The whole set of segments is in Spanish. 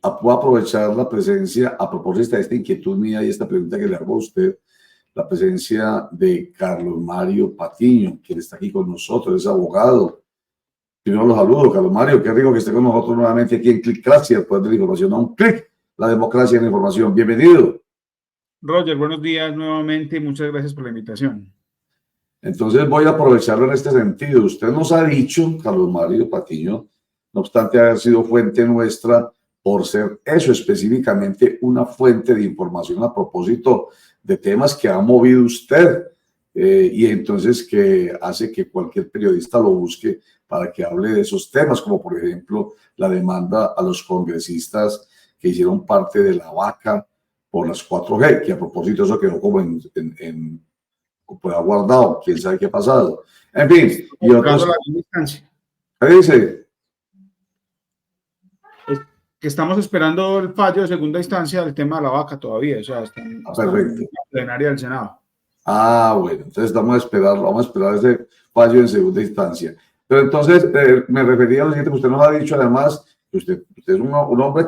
Voy a aprovechar la presencia, a propósito de esta inquietud mía y esta pregunta que le hago a usted, la presencia de Carlos Mario Patiño, quien está aquí con nosotros, es abogado. Primero los saludo, Carlos Mario, qué rico que esté con nosotros nuevamente aquí en Clickracia, el poder de la información, a un clic, la democracia en la información. Bienvenido. Roger, buenos días nuevamente y muchas gracias por la invitación. Entonces voy a aprovecharlo en este sentido. Usted nos ha dicho, Carlos Mario Patiño, no obstante haber sido fuente nuestra, por ser eso específicamente una fuente de información a propósito de temas que ha movido usted y entonces que hace que cualquier periodista lo busque para que hable de esos temas, como por ejemplo la demanda a los congresistas que hicieron parte de la vaca por las 4G, que a propósito eso quedó como pues, guardado, quién sabe qué ha pasado. En fin, y otros... ¿Qué dice? Que estamos esperando el fallo de segunda instancia del tema de la vaca todavía, o sea, está en la plenaria del Senado. Ah, bueno, entonces vamos a esperar ese fallo en segunda instancia. Pero entonces me refería a lo siguiente, que usted nos ha dicho además, que usted es un hombre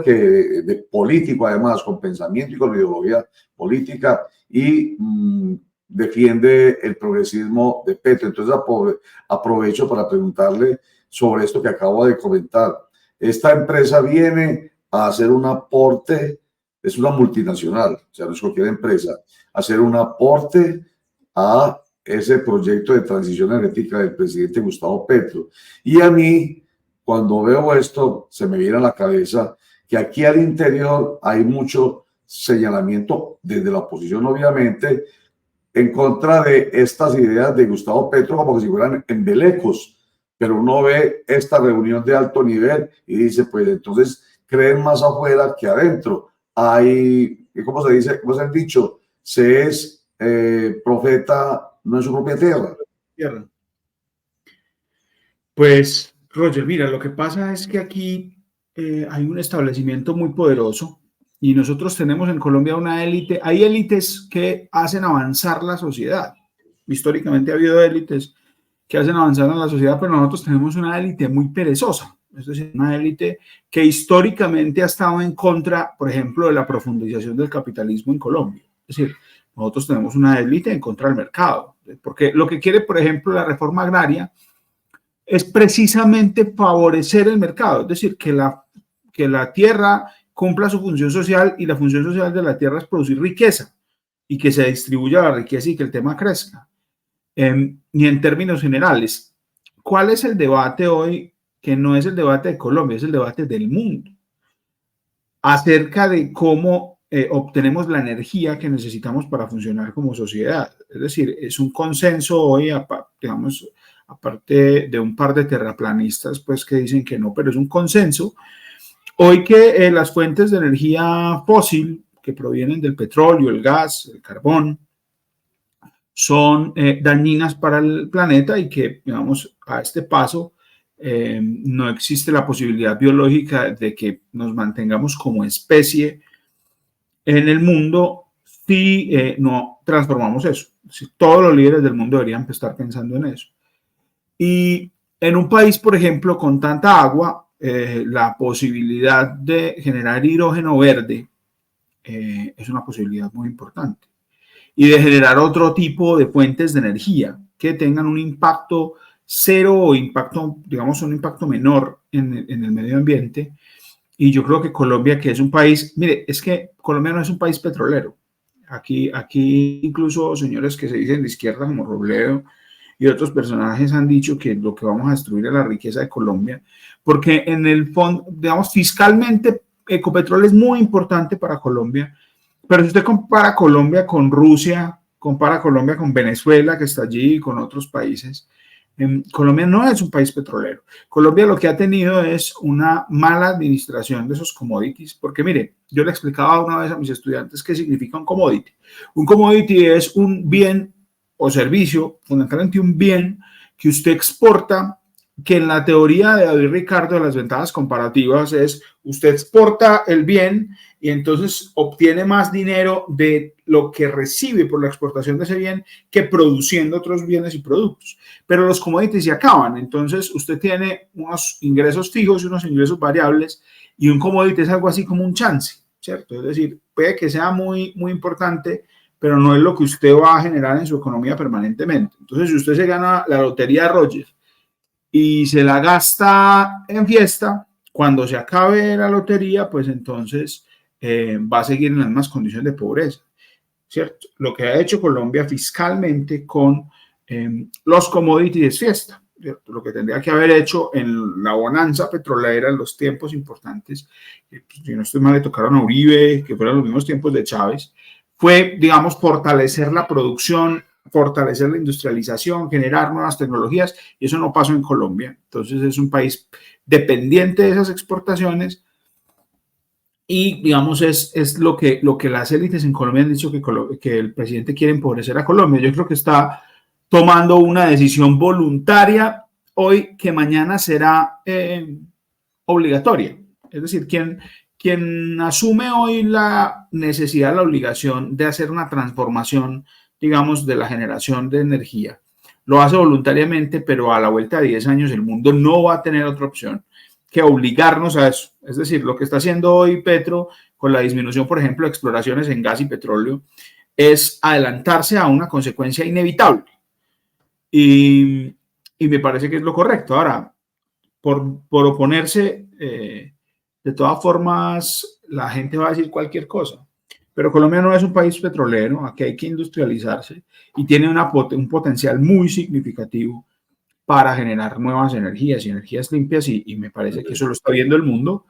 de político además, con pensamiento y con ideología política y defiende el progresismo de Petro. Entonces aprovecho para preguntarle sobre esto que acabo de comentar. Esta empresa viene a hacer un aporte, es una multinacional, o sea, no es cualquier empresa, hacer un aporte a ese proyecto de transición energética del presidente Gustavo Petro. Y a mí, cuando veo esto, se me viene a la cabeza que aquí al interior hay mucho señalamiento desde la oposición, obviamente, en contra de estas ideas de Gustavo Petro como que si fueran embelecos. Pero uno ve esta reunión de alto nivel y dice, pues entonces creen más afuera que adentro. Hay, ¿cómo se dice? ¿Cómo se ha dicho? Se es profeta no en su propia tierra. Pues, Roger, mira, lo que pasa es que aquí hay un establecimiento muy poderoso y nosotros tenemos en Colombia una élite. Hay élites que hacen avanzar la sociedad. Históricamente ha habido élites que hacen avanzar a la sociedad, pero nosotros tenemos una élite muy perezosa, es decir, una élite que históricamente ha estado en contra, por ejemplo, de la profundización del capitalismo en Colombia. Es decir, nosotros tenemos una élite en contra del mercado, porque lo que quiere, por ejemplo, la reforma agraria es precisamente favorecer el mercado, es decir, que la tierra cumpla su función social y la función social de la tierra es producir riqueza y que se distribuya la riqueza y que el tema crezca. Y en términos generales, ¿cuál es el debate hoy? Que no es el debate de Colombia, es el debate del mundo, acerca de cómo obtenemos la energía que necesitamos para funcionar como sociedad. Es decir, es un consenso hoy, digamos, aparte de un par de terraplanistas, pues que dicen que no, pero es un consenso hoy que las fuentes de energía fósil que provienen del petróleo, el gas, el carbón, son dañinas para el planeta y que, digamos, a este paso no existe la posibilidad biológica de que nos mantengamos como especie en el mundo si no transformamos eso. Si todos los líderes del mundo deberían estar pensando en eso. Y en un país, por ejemplo, con tanta agua, la posibilidad de generar hidrógeno verde es una posibilidad muy importante. Y de generar otro tipo de fuentes de energía que tengan un impacto cero o impacto, digamos, un impacto menor en el medio ambiente. Y yo creo que Colombia, que es un país, mire, es que Colombia no es un país petrolero. Aquí incluso señores que se dicen de izquierda como Robledo y otros personajes han dicho que lo que vamos a destruir es la riqueza de Colombia, porque en el fondo, digamos, fiscalmente Ecopetrol es muy importante para Colombia. Pero si usted compara Colombia con Rusia, compara Colombia con Venezuela, que está allí, y con otros países, Colombia no es un país petrolero. Colombia lo que ha tenido es una mala administración de esos commodities, porque mire, yo le explicaba una vez a mis estudiantes qué significa un commodity. Un commodity es un bien o servicio, fundamentalmente un bien que usted exporta, que en la teoría de David Ricardo de las ventajas comparativas es usted exporta el bien y entonces obtiene más dinero de lo que recibe por la exportación de ese bien que produciendo otros bienes y productos. Pero los commodities se acaban, entonces usted tiene unos ingresos fijos y unos ingresos variables y un commodity es algo así como un chance, ¿cierto? Es decir, puede que sea muy, muy importante, pero no es lo que usted va a generar en su economía permanentemente. Entonces, si usted se gana la lotería de Rogers y se la gasta en fiesta, cuando se acabe la lotería, pues entonces va a seguir en las mismas condiciones de pobreza, ¿cierto? Lo que ha hecho Colombia fiscalmente con los commodities es fiesta, ¿cierto? Lo que tendría que haber hecho en la bonanza petrolera en los tiempos importantes, si no estoy mal, le tocaron a Uribe, que fueron los mismos tiempos de Chávez, fue, digamos, fortalecer la producción, fortalecer la industrialización, generar nuevas tecnologías, y eso no pasó en Colombia. Entonces es un país dependiente de esas exportaciones y, digamos, es lo que las élites en Colombia han dicho que el presidente quiere empobrecer a Colombia. Yo creo que está tomando una decisión voluntaria hoy que mañana será obligatoria. Es decir, quien asume hoy la necesidad, la obligación de hacer una transformación, digamos, de la generación de energía, lo hace voluntariamente, pero a la vuelta de 10 años el mundo no va a tener otra opción que obligarnos a eso. Es decir, lo que está haciendo hoy Petro con la disminución, por ejemplo, de exploraciones en gas y petróleo, es adelantarse a una consecuencia inevitable. Y me parece que es lo correcto. Ahora, por oponerse, de todas formas, la gente va a decir cualquier cosa. Pero Colombia no es un país petrolero, aquí hay que industrializarse y tiene un potencial muy significativo para generar nuevas energías y energías limpias y me parece que eso lo está viendo el mundo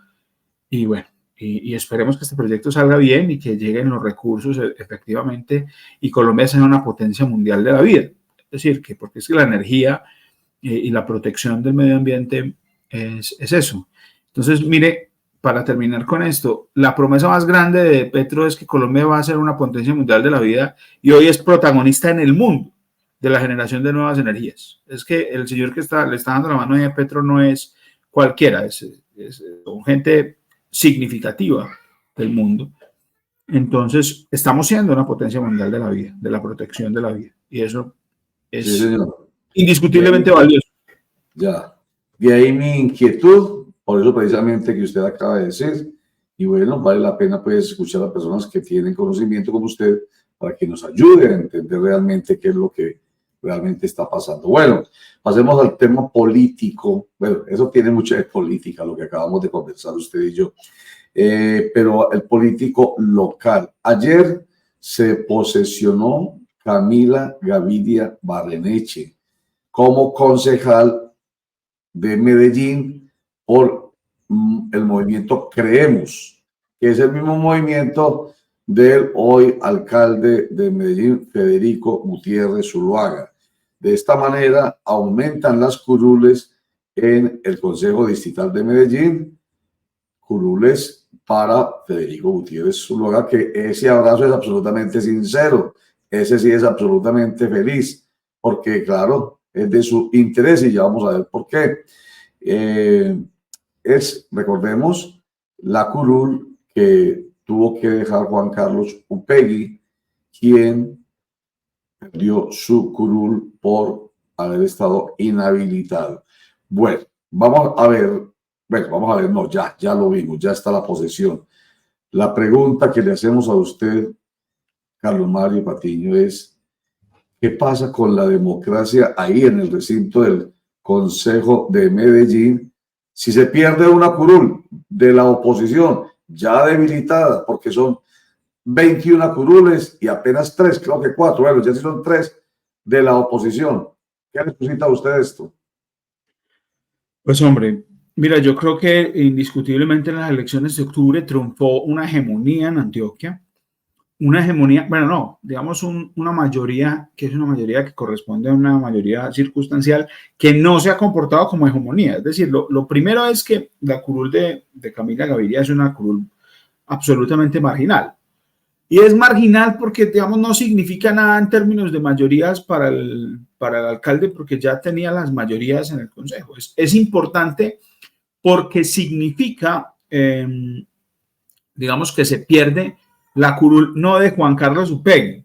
y bueno, y esperemos que este proyecto salga bien y que lleguen los recursos efectivamente y Colombia sea una potencia mundial de la vida. Es decir, que porque es que la energía y la protección del medio ambiente es eso. Entonces, mire, para terminar con esto, la promesa más grande de Petro es que Colombia va a ser una potencia mundial de la vida y hoy es protagonista en el mundo de la generación de nuevas energías. Es que el señor que le está dando la mano a Petro no es cualquiera, es gente significativa del mundo. Entonces, estamos siendo una potencia mundial de la vida, de la protección de la vida. Y eso es sí, indiscutiblemente valioso. Ya. De ahí mi inquietud, por eso precisamente que usted acaba de decir. Y bueno, vale la pena pues escuchar a personas que tienen conocimiento como usted para que nos ayuden a entender realmente qué es lo que realmente está pasando. Bueno, pasemos al tema político. Bueno, eso tiene mucha de política, lo que acabamos de conversar usted y yo. Pero el político local. Ayer se posesionó Camila Gaviria Barreneche como concejal de Medellín por el movimiento Creemos, que es el mismo movimiento del hoy alcalde de Medellín, Federico Gutiérrez Zuluaga. De esta manera aumentan las curules en el Consejo Distrital de Medellín, curules para Federico Gutiérrez Zuluaga, que ese abrazo es absolutamente sincero, ese sí es absolutamente feliz, porque claro, es de su interés y ya vamos a ver por qué. Recordemos, la curul que tuvo que dejar Juan Carlos Upegui, quien perdió su curul por haber estado inhabilitado. Bueno, vamos a ver, no, ya lo vimos, ya está la posesión. La pregunta que le hacemos a usted, Carlos Mario Patiño, es ¿qué pasa con la democracia ahí en el recinto del Consejo de Medellín si se pierde una curul de la oposición ya debilitada, porque son 21 curules y apenas 3, creo que 4, bueno, ya sí son 3 de la oposición? ¿Qué le suscita a usted esto? Pues hombre, mira, yo creo que indiscutiblemente en las elecciones de octubre triunfó una hegemonía en Antioquia, una hegemonía, bueno, no, digamos una mayoría, que es una mayoría que corresponde a una mayoría circunstancial que no se ha comportado como hegemonía. Es decir, lo primero es que la curul de Camila Gaviria es una curul absolutamente marginal. Y es marginal porque, digamos, no significa nada en términos de mayorías para el alcalde porque ya tenía las mayorías en el consejo. Es importante porque significa, digamos, que se pierde la curul no de Juan Carlos Upegui,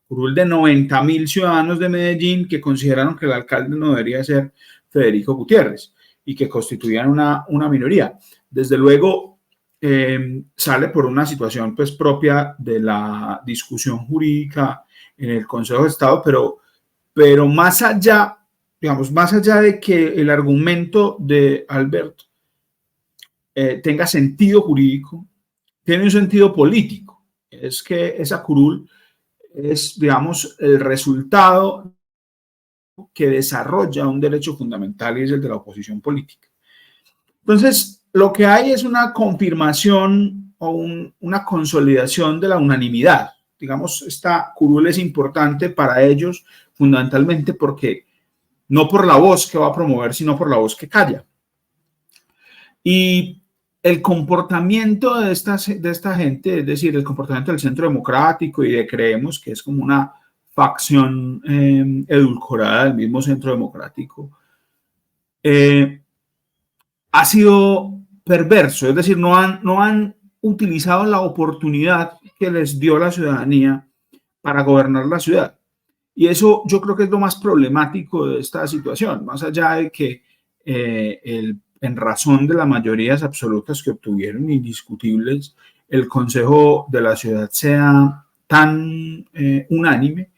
curul de 90.000 ciudadanos de Medellín que consideraron que el alcalde no debería ser Federico Gutiérrez y que constituían una minoría. Desde luego, sale por una situación pues propia de la discusión jurídica en el Consejo de Estado, pero más allá, digamos, más allá de que el argumento de Alberto tenga sentido jurídico, tiene un sentido político. Es que esa curul es, digamos, el resultado que desarrolla un derecho fundamental y es el de la oposición política. Entonces, lo que hay es una confirmación o una consolidación de la unanimidad. Digamos, esta curul es importante para ellos fundamentalmente porque no por la voz que va a promover, sino por la voz que calla. Y el comportamiento de esta gente, es decir, el comportamiento del Centro Democrático y de Creemos, que es como una facción edulcorada del mismo Centro Democrático, ha sido perverso, es decir, no han utilizado la oportunidad que les dio la ciudadanía para gobernar la ciudad. Y eso yo creo que es lo más problemático de esta situación, más allá de que en razón de las mayorías absolutas que obtuvieron, indiscutibles, el Consejo de la Ciudad sea tan unánime,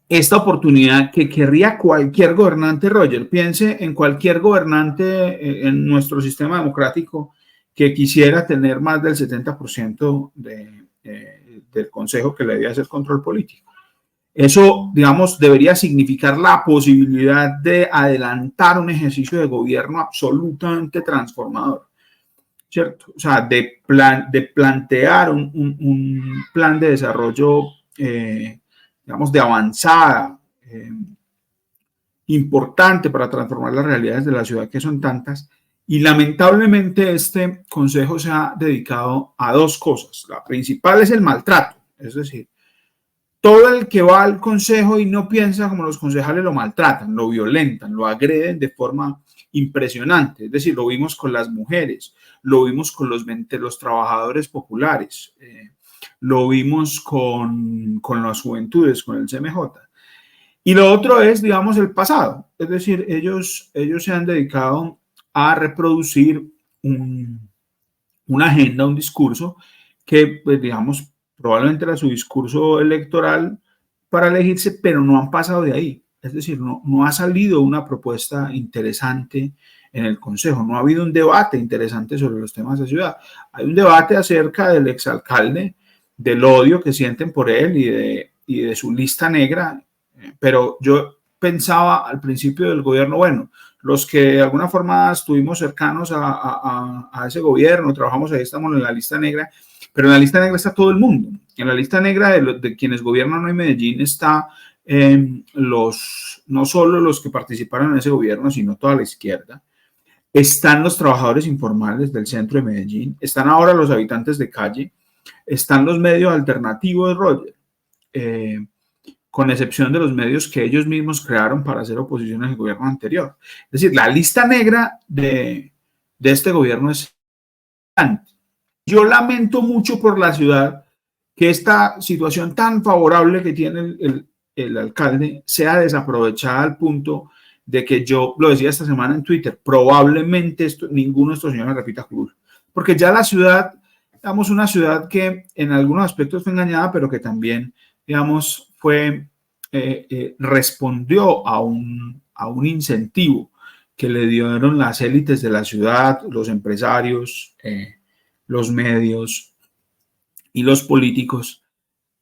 esta oportunidad que querría cualquier gobernante, Roger, piense en cualquier gobernante en nuestro sistema democrático que quisiera tener más del 70% del Consejo que le debía hacer control político. Eso, digamos, debería significar la posibilidad de adelantar un ejercicio de gobierno absolutamente transformador, ¿cierto? O sea, de plantear un plan de desarrollo digamos, de avanzada, importante para transformar las realidades de la ciudad, que son tantas. Y lamentablemente este consejo se ha dedicado a dos cosas. La principal es el maltrato, es decir, todo el que va al consejo y no piensa como los concejales lo maltratan, lo violentan, lo agreden de forma impresionante. Es decir, lo vimos con las mujeres, lo vimos con los trabajadores populares, lo vimos con las juventudes, con el CMJ. Y lo otro es, digamos, el pasado. Es decir, ellos se han dedicado a reproducir una agenda, un discurso que, pues, digamos, probablemente era su discurso electoral para elegirse, pero no han pasado de ahí. Es decir, no ha salido una propuesta interesante en el Consejo, no ha habido un debate interesante sobre los temas de ciudad. Hay un debate acerca del exalcalde, del odio que sienten por él y de su lista negra, pero yo pensaba al principio del gobierno, bueno, los que de alguna forma estuvimos cercanos a ese gobierno, trabajamos ahí, estamos en la lista negra, pero en la lista negra está todo el mundo. En la lista negra de quienes gobiernan hoy en Medellín está no solo los que participaron en ese gobierno, sino toda la izquierda. Están los trabajadores informales del centro de Medellín, están ahora los habitantes de calle, están los medios alternativos, Roger, con excepción de los medios que ellos mismos crearon para hacer oposición al gobierno anterior. Es decir, la lista negra de este gobierno es grande. Yo lamento mucho por la ciudad que esta situación tan favorable que tiene el alcalde sea desaprovechada al punto de que yo lo decía esta semana en Twitter, probablemente ninguno de estos señores repita curul, porque ya la ciudad, digamos, una ciudad que en algunos aspectos fue engañada, pero que también, digamos, respondió a un incentivo que le dieron las élites de la ciudad, los empresarios, los medios y los políticos,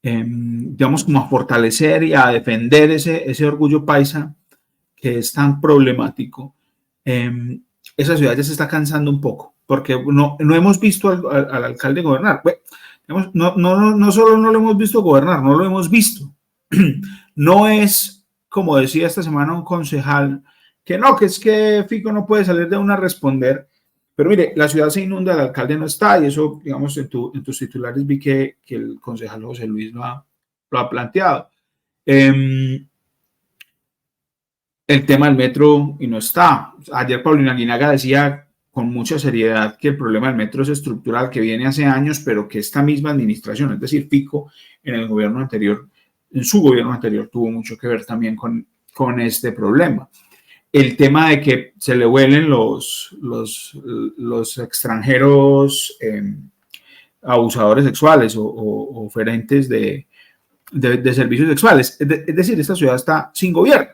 digamos, como a fortalecer y a defender ese orgullo paisa que es tan problemático. Esa ciudad ya se está cansando un poco, porque no hemos visto al alcalde gobernar. Bueno, digamos, no solo no lo hemos visto gobernar, no lo hemos visto. No es, como decía esta semana un concejal, que es que Fico no puede salir de una a responder. Pero mire, la ciudad se inunda, el alcalde no está, y eso, digamos, en tus titulares vi que el concejal José Luis lo ha planteado. El tema del metro y no está. Ayer Paulina Guinaga decía con mucha seriedad que el problema del metro es estructural, que viene hace años, pero que esta misma administración, es decir, Fico, en su gobierno anterior tuvo mucho que ver también con este problema. el tema de que se le vuelen los extranjeros abusadores sexuales o oferentes de servicios sexuales. Es decir, esta ciudad está sin gobierno.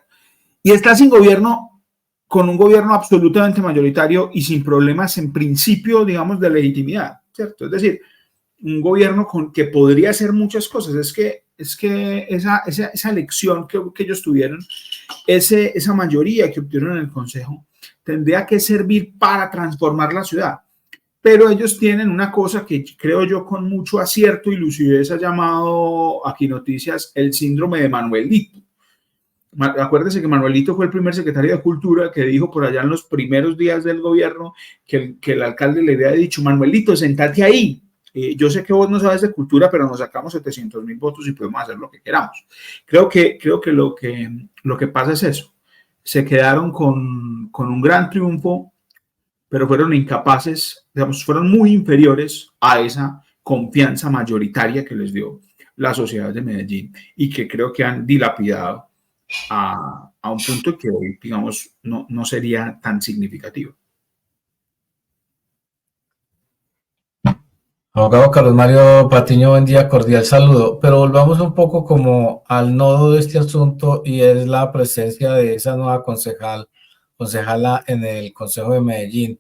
Y está sin gobierno, con un gobierno absolutamente mayoritario y sin problemas en principio, digamos, de legitimidad, ¿cierto? Es decir, un gobierno que podría hacer muchas cosas. Es que esa elección que ellos tuvieron, esa mayoría que obtuvieron en el Consejo, tendría que servir para transformar la ciudad. Pero ellos tienen una cosa que creo yo con mucho acierto y lucidez ha llamado aquí Noticias el síndrome de Manuelito. Acuérdense que Manuelito fue el primer secretario de Cultura que dijo por allá en los primeros días del gobierno que el alcalde le había dicho: Manuelito, sentate ahí. Yo sé que vos no sabes de cultura, pero nos sacamos 700.000 votos y podemos hacer lo que queramos. Creo que lo que pasa es eso. Se quedaron con un gran triunfo, pero fueron incapaces, digamos, fueron muy inferiores a esa confianza mayoritaria que les dio la sociedad de Medellín y que creo que han dilapidado a un punto que hoy, digamos, no sería tan significativo. Abogado Carlos Mario Patiño, buen día, cordial saludo. Pero volvamos un poco como al nodo de este asunto y es la presencia de esa nueva concejala en el Consejo de Medellín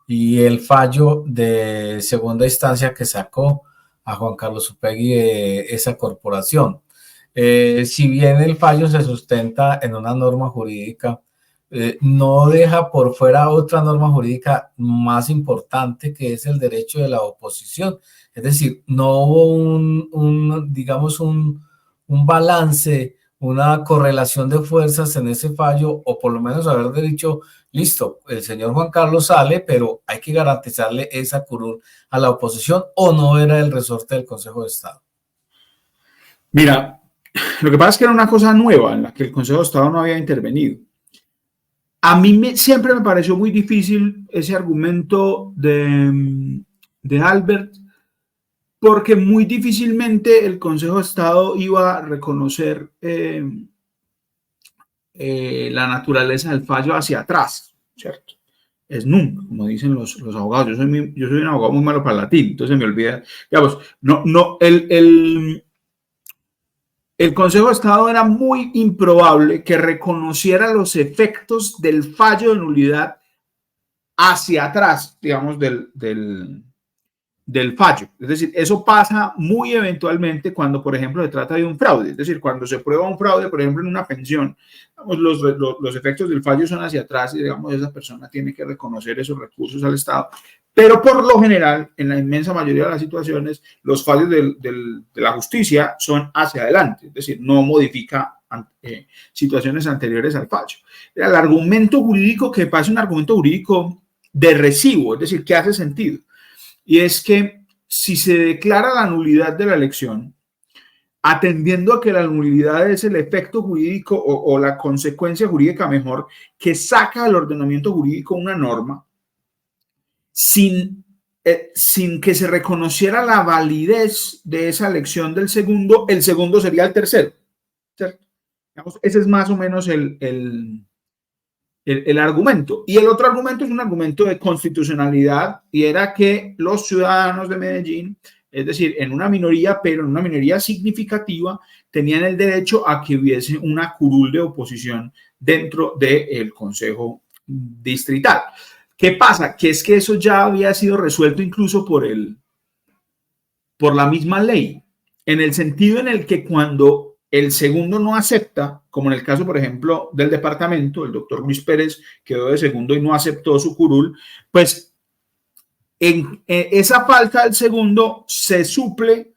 y el fallo de segunda instancia que sacó a Juan Carlos Upegui de esa corporación. Si bien el fallo se sustenta en una norma jurídica, no deja por fuera otra norma jurídica más importante, que es el derecho de la oposición. Es decir, no hubo digamos, un balance, una correlación de fuerzas en ese fallo, o por lo menos haber dicho, listo, el señor Juan Carlos sale, pero hay que garantizarle esa curul a la oposición, o no era el resorte del Consejo de Estado. Mira, lo que pasa es que era una cosa nueva en la que el Consejo de Estado no había intervenido. A mí siempre me pareció muy difícil ese argumento de Albert, porque muy difícilmente el Consejo de Estado iba a reconocer la naturaleza del fallo hacia atrás, ¿cierto? Es nunca, como dicen los abogados. Yo soy un abogado muy malo para el latín, entonces me olvida. Digamos, el Consejo de Estado era muy improbable que reconociera los efectos del fallo de nulidad hacia atrás, digamos, del fallo. Es decir, eso pasa muy eventualmente cuando, por ejemplo, se trata de un fraude. Es decir, cuando se prueba un fraude, por ejemplo, en una pensión, digamos, los efectos del fallo son hacia atrás y, digamos, esa persona tiene que reconocer esos recursos al Estado. Pero por lo general, en la inmensa mayoría de las situaciones, los fallos de la justicia son hacia adelante, es decir, no modifica situaciones anteriores al fallo. El argumento jurídico que pasa es un argumento jurídico de recibo, es decir, que hace sentido. Y es que si se declara la nulidad de la elección, atendiendo a que la nulidad es el efecto jurídico o la consecuencia jurídica mejor que saca del ordenamiento jurídico una norma, sin que se reconociera la validez de esa elección del segundo, el segundo sería el tercero, ¿cierto? Digamos, ese es más o menos el argumento. Y el otro argumento es un argumento de constitucionalidad, y era que los ciudadanos de Medellín, es decir, en una minoría, pero en una minoría significativa, tenían el derecho a que hubiese una curul de oposición dentro del Consejo Distrital. ¿Qué pasa? Que es que eso ya había sido resuelto incluso por la misma ley, en el sentido en el que cuando el segundo no acepta, como en el caso, por ejemplo, del departamento, el doctor Luis Pérez quedó de segundo y no aceptó su curul, pues en esa falta del segundo se suple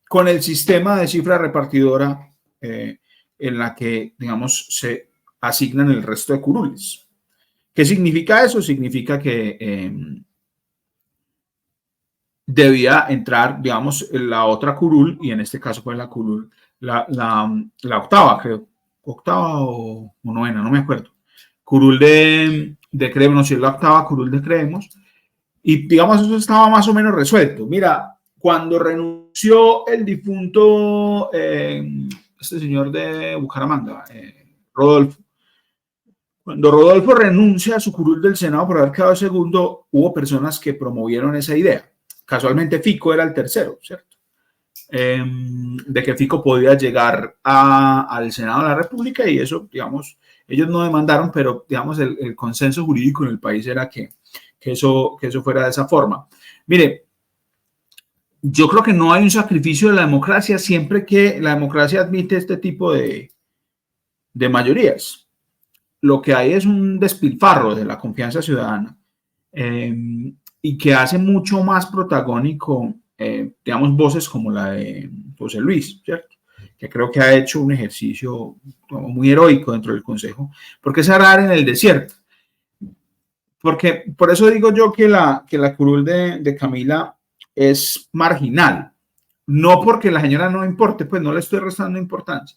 con el sistema de cifra repartidora en la que, digamos, se asignan el resto de curules. ¿Qué significa eso? Significa que debía entrar, digamos, la otra curul, y en este caso fue la curul, la octava, creo, octava o novena, no me acuerdo. Curul de Creemos, no sé, la octava curul de Creemos, y digamos, eso estaba más o menos resuelto. Mira, cuando renunció el difunto, este señor de Bucaramanga, Rodolfo, Cuando Rodolfo renuncia a su curul del Senado por haber quedado segundo, hubo personas que promovieron esa idea. Casualmente Fico era el tercero, ¿cierto? De que Fico podía llegar al Senado de la República, y eso, digamos, ellos no demandaron, pero digamos el consenso jurídico en el país era que eso fuera de esa forma. Mire, yo creo que no hay un sacrificio de la democracia siempre que la democracia admite este tipo de mayorías. Lo que hay es un despilfarro de la confianza ciudadana, y que hace mucho más protagónico, digamos, voces como la de José Luis, ¿cierto? Que creo que ha hecho un ejercicio muy heroico dentro del Consejo, porque es arar en el desierto. Porque por eso digo yo que la curul de Camila es marginal, no porque la señora no importe, pues no le estoy restando importancia,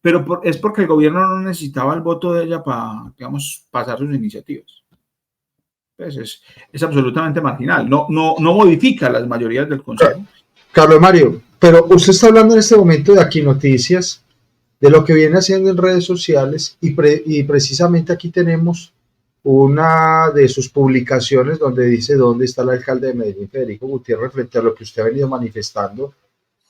pero es porque el gobierno no necesitaba el voto de ella para, digamos, pasar sus iniciativas. Pues es absolutamente marginal, no modifica las mayorías del Consejo. Carlos Mario, pero usted está hablando en este momento de Aquí Noticias, de lo que viene haciendo en redes sociales, y precisamente aquí tenemos una de sus publicaciones donde dice dónde está el alcalde de Medellín, Federico Gutiérrez, frente a lo que usted ha venido manifestando,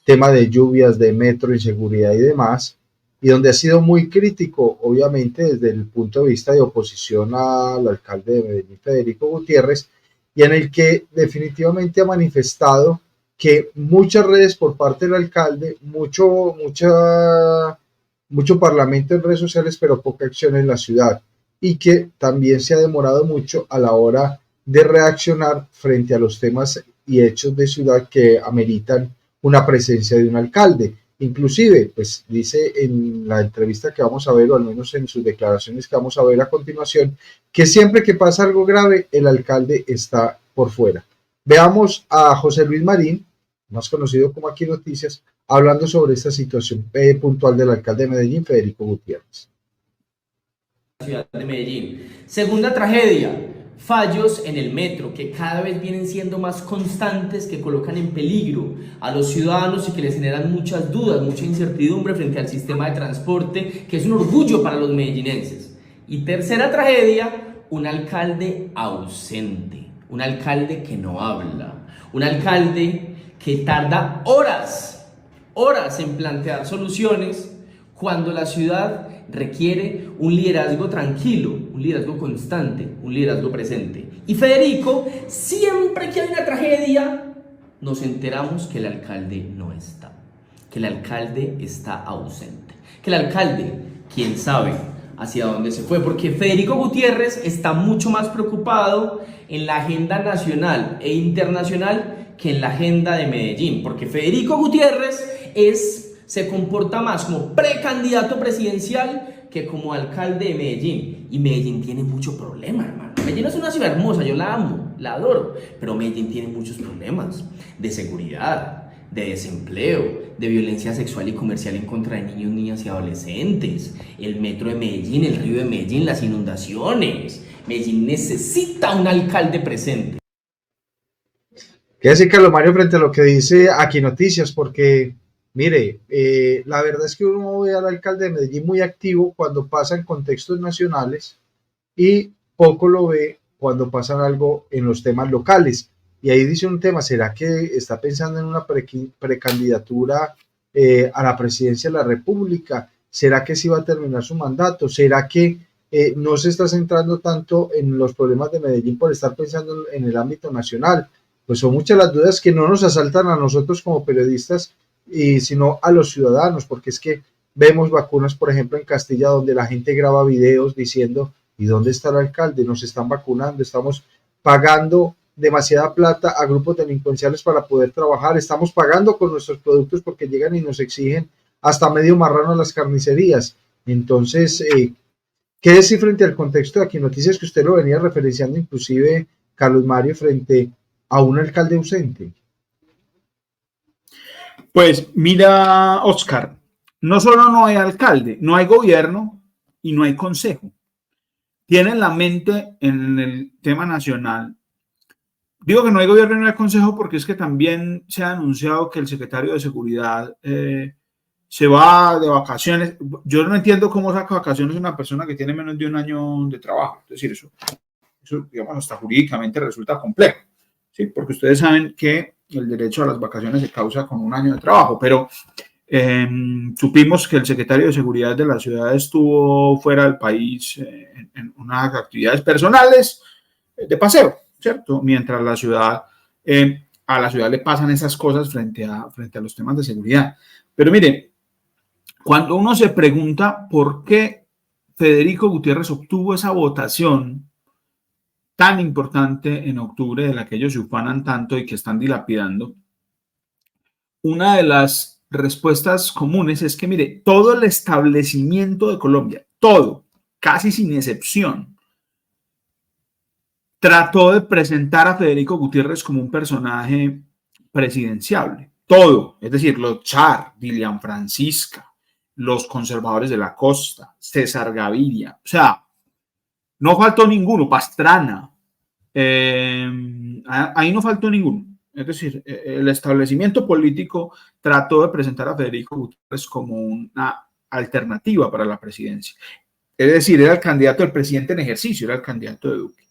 tema de lluvias, de metro, inseguridad y demás, y donde ha sido muy crítico, obviamente, desde el punto de vista de oposición al alcalde de Medellín, Federico Gutiérrez, y en el que definitivamente ha manifestado que muchas redes por parte del alcalde, mucho parlamento en redes sociales, pero poca acción en la ciudad, y que también se ha demorado mucho a la hora de reaccionar frente a los temas y hechos de ciudad que ameritan una presencia de un alcalde. Inclusive, pues dice en la entrevista que vamos a ver, o al menos en sus declaraciones que vamos a ver a continuación, que siempre que pasa algo grave, el alcalde está por fuera. Veamos a José Luis Marín, más conocido como Aquí Noticias, hablando sobre esta situación puntual del alcalde de Medellín, Federico Gutiérrez. Ciudad de Medellín. Segunda tragedia, fallos en el metro que cada vez vienen siendo más constantes, que colocan en peligro a los ciudadanos y que les generan muchas dudas, mucha incertidumbre frente al sistema de transporte, que es un orgullo para los medellinenses. Y tercera tragedia, un alcalde ausente, un alcalde que no habla, un alcalde que tarda horas en plantear soluciones cuando la ciudad requiere un liderazgo tranquilo, un liderazgo constante, un liderazgo presente. Y Federico, siempre que hay una tragedia, nos enteramos que el alcalde no está, que el alcalde está ausente, que el alcalde, quién sabe hacia dónde se fue, porque Federico Gutiérrez está mucho más preocupado en la agenda nacional e internacional que en la agenda de Medellín, porque Federico Gutiérrez se comporta más como precandidato presidencial que como alcalde de Medellín. Y Medellín tiene mucho problema, hermano. Medellín es una ciudad hermosa, yo la amo, la adoro, pero Medellín tiene muchos problemas de seguridad, de desempleo, de violencia sexual y comercial en contra de niños, niñas y adolescentes, el metro de Medellín, el río de Medellín, las inundaciones. Medellín necesita un alcalde presente. ¿Qué decir, Carlos Mario, frente a lo que dice Aquí Noticias? Porque mire, la verdad es que uno ve al alcalde de Medellín muy activo cuando pasa en contextos nacionales y poco lo ve cuando pasa algo en los temas locales. Y ahí dice un tema, ¿será que está pensando en una precandidatura a la presidencia de la República? ¿Será que sí va a terminar su mandato? ¿Será que no se está centrando tanto en los problemas de Medellín por estar pensando en el ámbito nacional? Pues son muchas las dudas que no nos asaltan a nosotros como periodistas, sino a los ciudadanos, porque es que vemos vacunas, por ejemplo, en Castilla, donde la gente graba videos diciendo, ¿y dónde está el alcalde? Nos están vacunando, estamos pagando demasiada plata a grupos delincuenciales para poder trabajar, estamos pagando con nuestros productos porque llegan y nos exigen hasta medio marrano a las carnicerías. Entonces, ¿qué decir frente al contexto de Aquí Noticias que usted lo venía referenciando, inclusive, Carlos Mario, frente a un alcalde ausente? Pues mira, Oscar, no solo no hay alcalde, no hay gobierno y no hay consejo. Tienen la mente en el tema nacional. Digo que no hay gobierno y no hay consejo porque es que también se ha anunciado que el secretario de Seguridad se va de vacaciones. Yo no entiendo cómo saca vacaciones una persona que tiene menos de un año de trabajo. Es decir, eso digamos, hasta jurídicamente resulta complejo, ¿sí? Porque ustedes saben que el derecho a las vacaciones se causa con un año de trabajo, pero supimos que el secretario de Seguridad de la ciudad estuvo fuera del país en unas actividades personales de paseo, ¿cierto? Mientras la ciudad, a la ciudad le pasan esas cosas frente a los temas de seguridad. Pero mire, cuando uno se pregunta por qué Federico Gutiérrez obtuvo esa votación tan importante en octubre, de la que ellos se ufanan tanto y que están dilapidando, una de las respuestas comunes es que, mire, todo el establecimiento de Colombia, todo, casi sin excepción, trató de presentar a Federico Gutiérrez como un personaje presidenciable. Todo, es decir, los Char, Dilian Francisca, los conservadores de la costa, César Gaviria, o sea, no faltó ninguno, Pastrana, ahí no faltó ninguno. Es decir, el establecimiento político trató de presentar a Federico Gutiérrez como una alternativa para la presidencia. Es decir, era el candidato del presidente en ejercicio, era el candidato de Duque.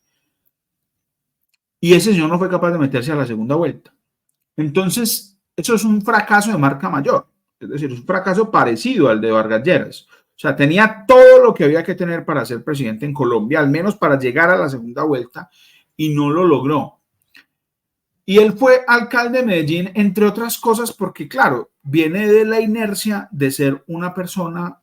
Y ese señor no fue capaz de meterse a la segunda vuelta. Entonces, eso es un fracaso de marca mayor. Es decir, es un fracaso parecido al de Vargas Lleras. O sea, tenía todo lo que había que tener para ser presidente en Colombia, al menos para llegar a la segunda vuelta, y no lo logró. Y él fue alcalde de Medellín, entre otras cosas, porque, claro, viene de la inercia de ser una persona,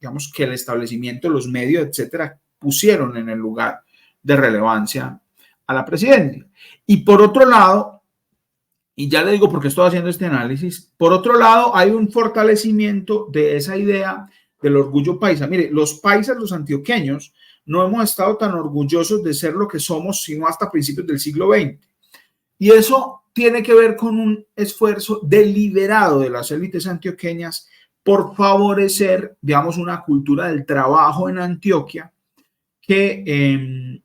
digamos, que el establecimiento, los medios, etcétera, pusieron en el lugar de relevancia a la presidencia. Y por otro lado, y ya le digo por qué estoy haciendo este análisis, por otro lado, hay un fortalecimiento de esa idea del orgullo paisa. Mire, los paisas, los antioqueños, no hemos estado tan orgullosos de ser lo que somos, sino hasta principios del siglo XX. Y eso tiene que ver con un esfuerzo deliberado de las élites antioqueñas por favorecer, digamos, una cultura del trabajo en Antioquia que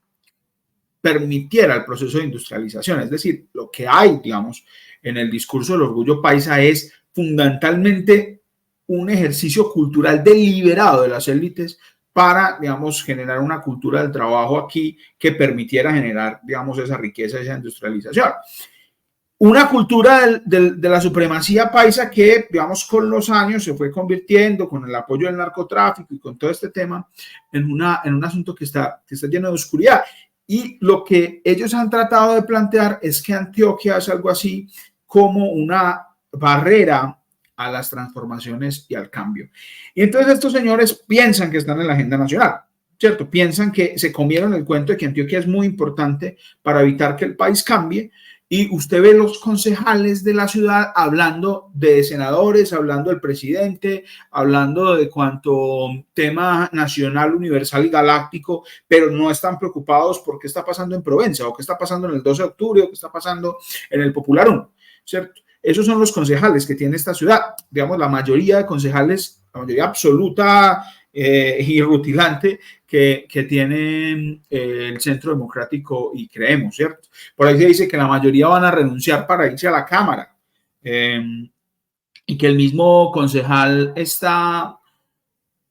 permitiera el proceso de industrialización. Es decir, lo que hay, digamos, en el discurso del orgullo paisa es fundamentalmente un ejercicio cultural deliberado de las élites para, digamos, generar una cultura del trabajo aquí que permitiera generar, digamos, esa riqueza, esa industrialización. Una cultura de la supremacía paisa que, digamos, con los años se fue convirtiendo, con el apoyo del narcotráfico y con todo este tema, en un asunto que está lleno de oscuridad. Y lo que ellos han tratado de plantear es que Antioquia es algo así como una barrera a las transformaciones y al cambio. Y entonces estos señores piensan que están en la agenda nacional, ¿cierto? Piensan que se comieron el cuento de que Antioquia es muy importante para evitar que el país cambie. Y usted ve los concejales de la ciudad hablando de senadores, hablando del presidente, hablando de cuanto tema nacional, universal y galáctico, pero no están preocupados por qué está pasando en Provenza, o qué está pasando en el 12 de octubre, o qué está pasando en el Popular 1, ¿cierto? Esos son los concejales que tiene esta ciudad. Digamos, la mayoría de concejales, la mayoría absoluta y rutilante que tiene el Centro Democrático y Creemos, ¿cierto? Por ahí se dice que la mayoría van a renunciar para irse a la Cámara y que el mismo concejal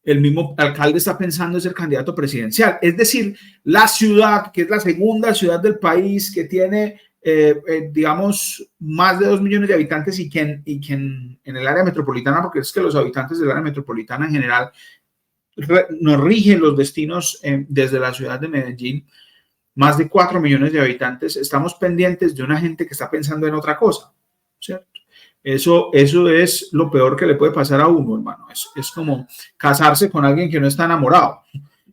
el mismo alcalde está pensando en ser candidato presidencial. Es decir, la ciudad, que es la segunda ciudad del país, que tiene digamos, más de 2 millones de habitantes y que en el área metropolitana, porque es que los habitantes del área metropolitana en general nos rigen los destinos desde la ciudad de Medellín, más de 4 millones de habitantes, estamos pendientes de una gente que está pensando en otra cosa, ¿cierto? Eso es lo peor que le puede pasar a uno, hermano. Es como casarse con alguien que no está enamorado.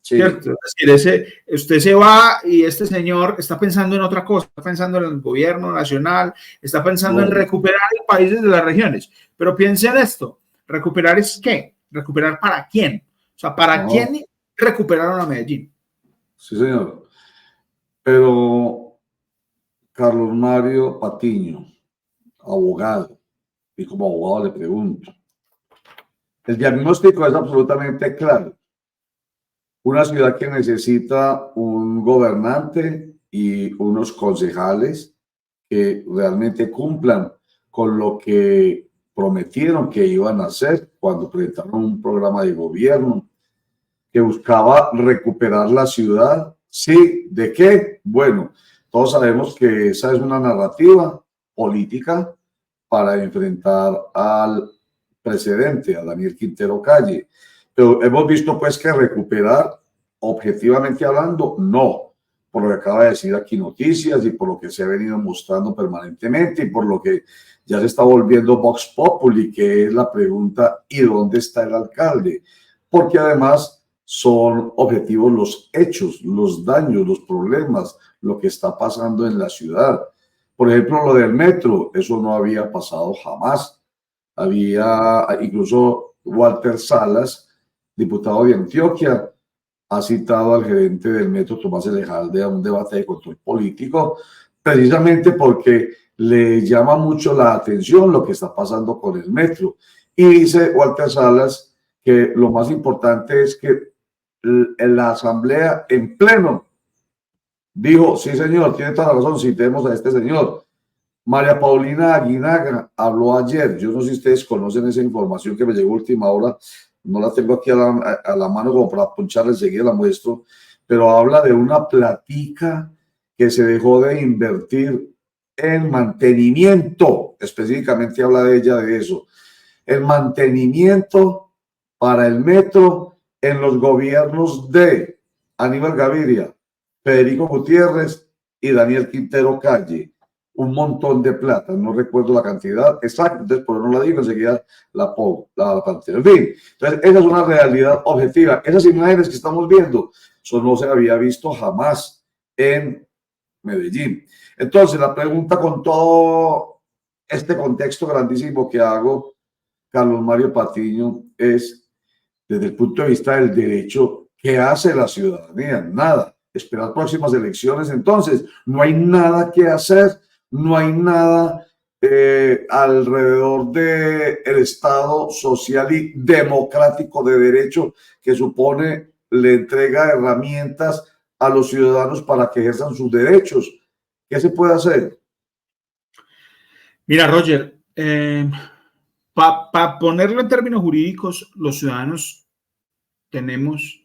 Sí. ¿Cierto? Es decir, usted se va y este señor está pensando en otra cosa, está pensando en el gobierno nacional, está pensando en recuperar el país desde las regiones. Pero piense en esto, ¿recuperar es qué? ¿Recuperar para quién? O sea, ¿para quién recuperaron a Medellín? Sí, señor. Pero Carlos Mario Patiño, abogado, y como abogado le pregunto, el diagnóstico es absolutamente claro. Una ciudad que necesita un gobernante y unos concejales que realmente cumplan con lo que prometieron que iban a hacer cuando presentaron un programa de gobierno que buscaba recuperar la ciudad. ¿Sí? ¿De qué? Bueno, todos sabemos que esa es una narrativa política para enfrentar al presidente, a Daniel Quintero Calle. Pero hemos visto pues que recuperar, objetivamente hablando, no, por lo que acaba de decir aquí Noticias y por lo que se ha venido mostrando permanentemente y por lo que ya se está volviendo Vox Populi, que es la pregunta: ¿y dónde está el alcalde? Porque además son objetivos los hechos, los daños, los problemas, lo que está pasando en la ciudad. Por ejemplo, lo del metro, eso no había pasado jamás. Había incluso Walter Salas, diputado de Antioquia, ha citado al gerente del metro, Tomás Elejalde, a un debate de control político, precisamente porque le llama mucho la atención lo que está pasando con el metro. Y dice Walter Salas que lo más importante es que la asamblea en pleno dijo: sí señor, tiene toda la razón, citemos a este señor. María Paulina Aguinaga habló ayer, yo no sé si ustedes conocen esa información que me llegó a última hora, no la tengo aquí a la mano como para puncharla, enseguida la muestro, pero habla de una platica que se dejó de invertir en mantenimiento, específicamente habla de ella de eso, el mantenimiento para el metro en los gobiernos de Aníbal Gaviria, Federico Gutiérrez y Daniel Quintero Calle. Un montón de plata, no recuerdo la cantidad exacta, entonces por eso no la digo, enseguida la pongo, la pantalla. En fin, entonces esa es una realidad objetiva. Esas imágenes que estamos viendo, eso no se había visto jamás en Medellín. Entonces la pregunta, con todo este contexto grandísimo que hago, Carlos Mario Patiño, es: desde el punto de vista del derecho, ¿qué hace la ciudadanía? Nada. Esperar próximas elecciones, entonces no hay nada que hacer. No hay nada alrededor del Estado social y democrático de derecho que supone le entrega herramientas a los ciudadanos para que ejerzan sus derechos. ¿Qué se puede hacer? Mira, Roger, para ponerlo en términos jurídicos, los ciudadanos tenemos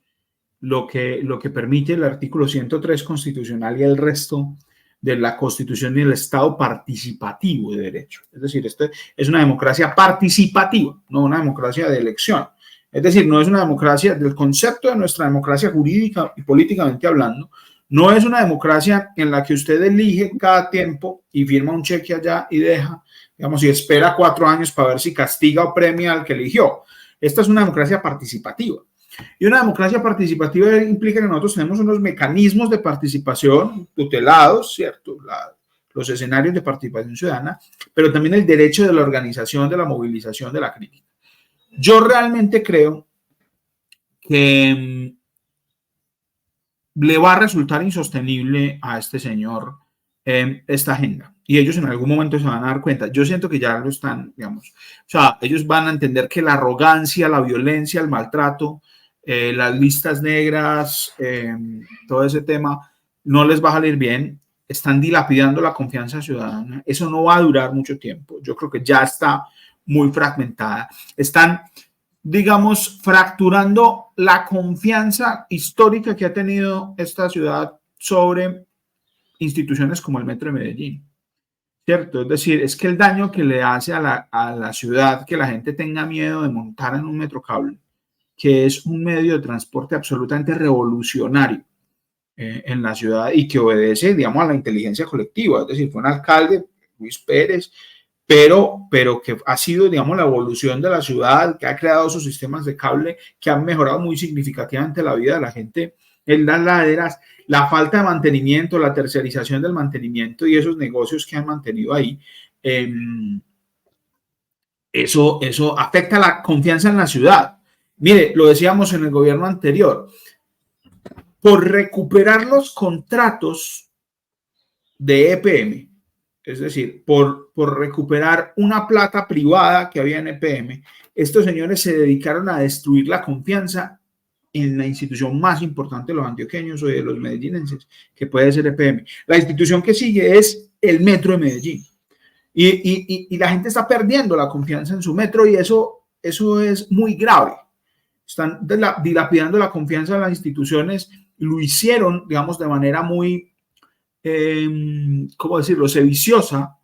lo que permite el artículo 103 constitucional y el resto de la Constitución y el Estado participativo de derecho. Es decir, esto es una democracia participativa, no una democracia de elección. Es decir, no es una democracia del concepto de nuestra democracia jurídica y políticamente hablando. No es una democracia en la que usted elige cada tiempo y firma un cheque allá y deja, digamos, y espera 4 años para ver si castiga o premia al que eligió. Esta es una democracia participativa. Y una democracia participativa implica que nosotros tenemos unos mecanismos de participación tutelados, ¿cierto? Los escenarios de participación ciudadana, pero también el derecho de la organización, de la movilización, de la crítica. Yo realmente creo que le va a resultar insostenible a este señor esta agenda. Y ellos en algún momento se van a dar cuenta. Yo siento que ya lo están, digamos. O sea, ellos van a entender que la arrogancia, la violencia, el maltrato, las listas negras, todo ese tema, no les va a salir bien. Están dilapidando la confianza ciudadana. Eso no va a durar mucho tiempo. Yo creo que ya está muy fragmentada. Están, digamos, fracturando la confianza histórica que ha tenido esta ciudad sobre instituciones como el Metro de Medellín, ¿cierto? Es decir, es que el daño que le hace a la ciudad, que la gente tenga miedo de montar en un metrocable, que es un medio de transporte absolutamente revolucionario en la ciudad y que obedece, digamos, a la inteligencia colectiva. Es decir, fue un alcalde, Luis Pérez, pero que ha sido, digamos, la evolución de la ciudad, que ha creado sus sistemas de cable, que han mejorado muy significativamente la vida de la gente en las laderas, la falta de mantenimiento, la tercerización del mantenimiento y esos negocios que han mantenido ahí. Eso afecta la confianza en la ciudad. Mire, lo decíamos en el gobierno anterior, por recuperar los contratos de EPM, es decir, por recuperar una plata privada que había en EPM, estos señores se dedicaron a destruir la confianza en la institución más importante de los antioqueños o de los medellinenses, que puede ser EPM. La institución que sigue es el Metro de Medellín. Y la gente está perdiendo la confianza en su metro y eso es muy grave. Están dilapidando la confianza en las instituciones. Lo hicieron, digamos, de manera muy, ¿cómo decirlo?, sediciosa,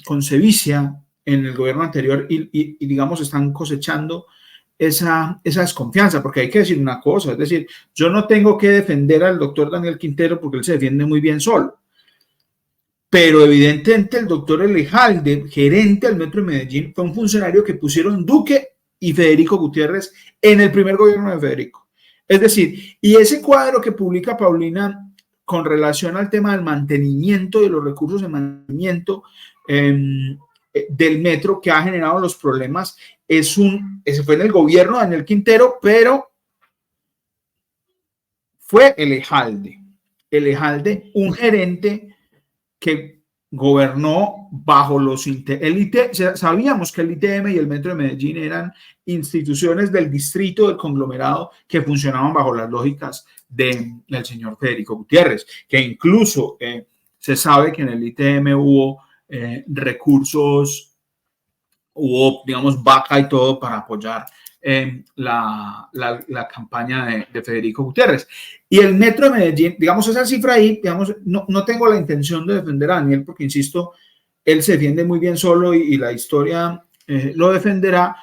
con sevicia en el gobierno anterior y digamos, están cosechando esa desconfianza, porque hay que decir una cosa, es decir, yo no tengo que defender al doctor Daniel Quintero porque él se defiende muy bien solo, pero evidentemente el doctor Elejalde, gerente del Metro de Medellín, fue un funcionario que pusieron Duque y Federico Gutiérrez en el primer gobierno de Federico. Es decir, y ese cuadro que publica Paulina con relación al tema del mantenimiento de los recursos de mantenimiento del metro que ha generado los problemas, ese fue en el gobierno de Daniel Quintero, pero fue Elejalde, un gerente que gobernó bajo los sabíamos que el ITM y el Metro de Medellín eran instituciones del distrito, del conglomerado, que funcionaban bajo las lógicas del señor Federico Gutiérrez, que incluso se sabe que en el ITM hubo recursos, hubo, digamos, vaca y todo para apoyar la campaña de Federico Gutiérrez. Y el Metro de Medellín, digamos, esa cifra ahí, digamos, no tengo la intención de defender a Daniel, porque, insisto, él se defiende muy bien solo y la historia lo defenderá,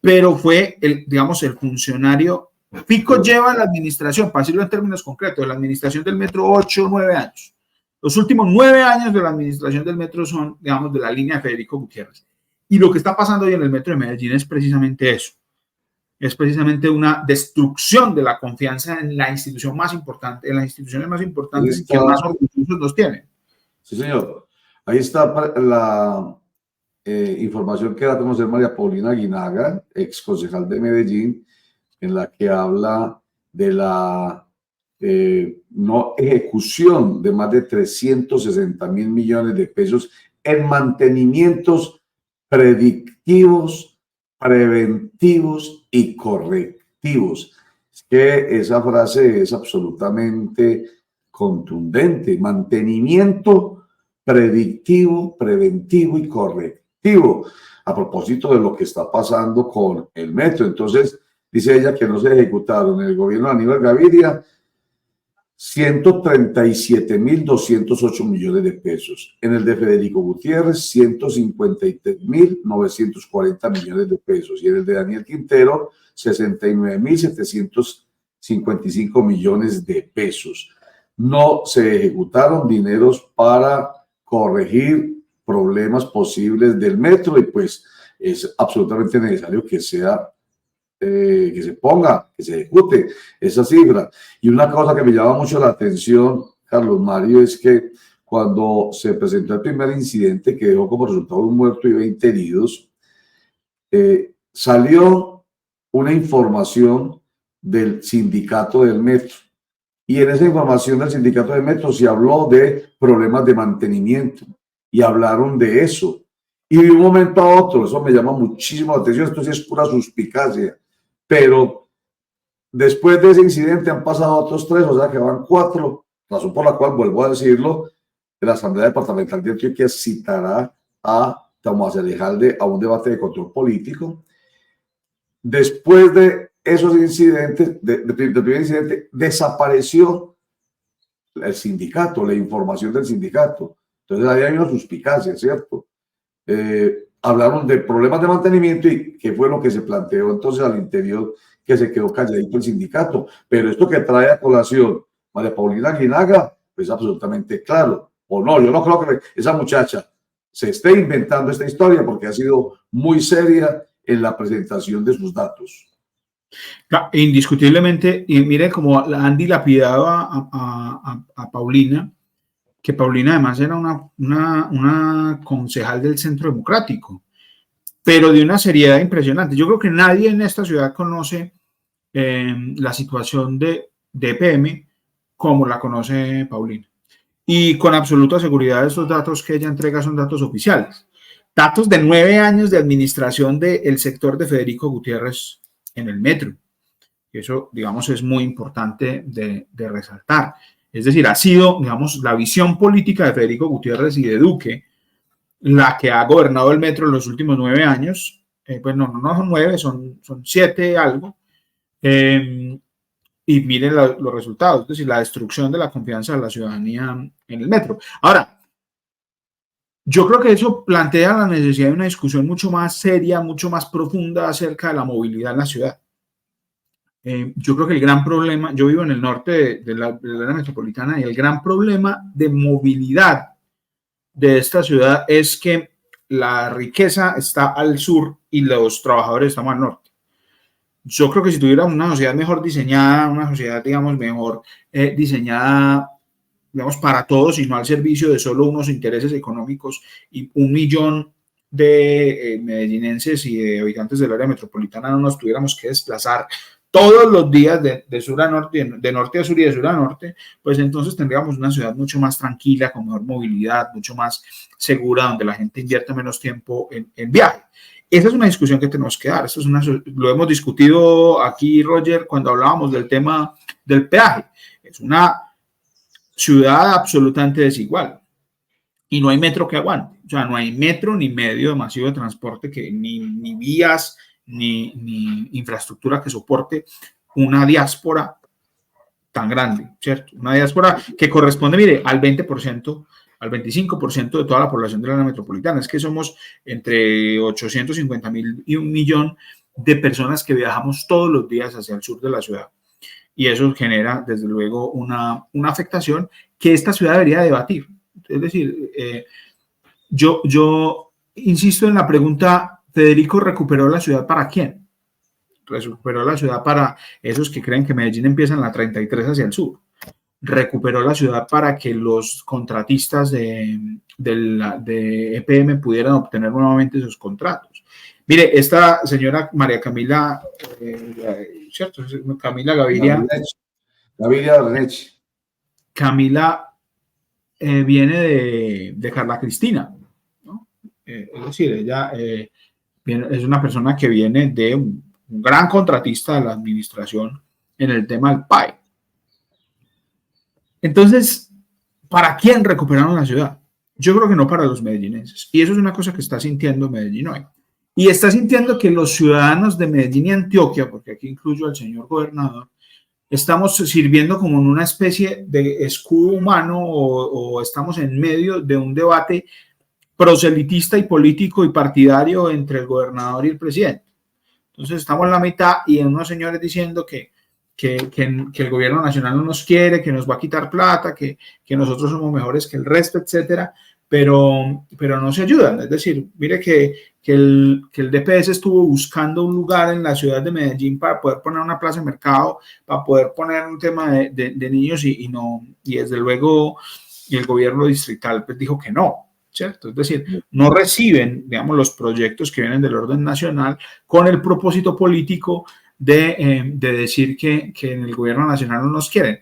pero fue, digamos, el funcionario. Pico lleva la administración, para decirlo en términos concretos, la administración del Metro 8 o 9 años. Los últimos 9 años de la administración del Metro son, digamos, de la línea de Federico Gutiérrez. Y lo que está pasando hoy en el Metro de Medellín es precisamente eso. Es precisamente una destrucción de la confianza en la institución más importante, en las instituciones más importantes que más recursos nos tienen. Sí, señor. Ahí está la información que da a conocer María Paulina Aguinaga, ex concejal de Medellín, en la que habla de la no ejecución de más de 360.000 millones de pesos en mantenimientos predictivos, preventivos y correctivos. Es que esa frase es absolutamente contundente. Mantenimiento predictivo, preventivo y correctivo. A propósito de lo que está pasando con el metro. Entonces, dice ella que no se ejecutaron en el gobierno de Aníbal Gaviria 137.208 millones de pesos. En el de Federico Gutiérrez, 153.940 millones de pesos. Y en el de Daniel Quintero, 69.755 millones de pesos. No se ejecutaron dineros para corregir problemas posibles del metro y pues es absolutamente necesario que sea que se ponga, que se ejecute esa cifra. Y una cosa que me llama mucho la atención, Carlos Mario, es que cuando se presentó el primer incidente que dejó como resultado un muerto y 20 heridos, salió una información del sindicato del metro. Y en esa información del sindicato del metro se habló de problemas de mantenimiento y hablaron de eso. Y de un momento a otro, eso me llama muchísimo la atención, esto sí es pura suspicacia, pero después de ese incidente han pasado otros 3, o sea que van 4, razón por la cual, vuelvo a decirlo, la Asamblea Departamental de Antioquia citará a Tomás Elejalde a un debate de control político. Después de esos incidentes, del primer incidente, desapareció el sindicato, la información del sindicato. Entonces ahí hay una suspicacia, ¿cierto? Hablaron de problemas de mantenimiento y qué fue lo que se planteó entonces al interior, que se quedó calladito el sindicato. Pero esto que trae a colación María Paulina Aguinaga, pues absolutamente claro. O no, yo no creo que esa muchacha se esté inventando esta historia porque ha sido muy seria en la presentación de sus datos. Indiscutiblemente, y mire cómo la han dilapidado a Paulina, que Paulina además era una concejal del Centro Democrático, pero de una seriedad impresionante. Yo creo que nadie en esta ciudad conoce la situación de EPM como la conoce Paulina. Y con absoluta seguridad estos datos que ella entrega son datos oficiales. Datos de 9 años de administración del sector de Federico Gutiérrez en el metro. Eso, digamos, es muy importante de resaltar. Es decir, ha sido, digamos, la visión política de Federico Gutiérrez y de Duque la que ha gobernado el metro en los últimos 9 años, pues no son 9, son 7 algo, y miren los resultados, es decir, la destrucción de la confianza de la ciudadanía en el metro. Ahora, yo creo que eso plantea la necesidad de una discusión mucho más seria, mucho más profunda acerca de la movilidad en la ciudad. Yo creo que el gran problema, yo vivo en el norte de la área metropolitana, y el gran problema de movilidad de esta ciudad es que la riqueza está al sur y los trabajadores estamos al norte. Yo creo que si tuviéramos una sociedad mejor diseñada, una sociedad, digamos, mejor diseñada, digamos, para todos y no al servicio de solo unos intereses económicos, y 1 millón de medellinenses y de habitantes del área metropolitana no nos tuviéramos que desplazar todos los días de sur a norte, de norte a sur y de sur a norte, pues entonces tendríamos una ciudad mucho más tranquila, con mejor movilidad, mucho más segura, donde la gente invierta menos tiempo en viaje. Esa es una discusión que tenemos que dar. Esto es lo hemos discutido aquí, Roger, cuando hablábamos del tema del peaje. Es una ciudad absolutamente desigual y no hay metro que aguante. O sea, no hay metro ni medio masivo de transporte, ni vías, ni infraestructura que soporte una diáspora tan grande, ¿cierto? Una diáspora que corresponde, mire, al 20%, al 25% de toda la población de la área metropolitana. Es que somos entre 850.000 y 1 millón de personas que viajamos todos los días hacia el sur de la ciudad. Y eso genera, desde luego, una afectación que esta ciudad debería debatir. Es decir, yo insisto en la pregunta, Federico, ¿recuperó la ciudad para quién? Recuperó la ciudad para esos que creen que Medellín empieza en la 33 hacia el sur. Recuperó la ciudad para que los contratistas de EPM pudieran obtener nuevamente sus contratos. Mire, esta señora María Camila, ¿cierto? Camila Gaviria. Camila viene de Carla Cristina, ¿no? Es decir, ella es una persona que viene de un gran contratista de la administración en el tema del PAE. Entonces, ¿para quién recuperaron la ciudad? Yo creo que no para los medellinenses. Y eso es una cosa que está sintiendo Medellín hoy. Y está sintiendo que los ciudadanos de Medellín y Antioquia, porque aquí incluyo al señor gobernador, estamos sirviendo como en una especie de escudo humano o estamos en medio de un debate proselitista y político y partidario entre el gobernador y el presidente. Entonces estamos en la mitad y en unos señores diciendo que el gobierno nacional no nos quiere, que nos va a quitar plata, que nosotros somos mejores que el resto, etcétera, pero no se ayudan. Es decir, mire que el DPS estuvo buscando un lugar en la ciudad de Medellín para poder poner una plaza de mercado, para poder poner un tema de niños y desde luego y el gobierno distrital pues dijo que no, ¿cierto? Es decir, no reciben, digamos, los proyectos que vienen del orden nacional con el propósito político de decir que en el gobierno nacional no nos quieren.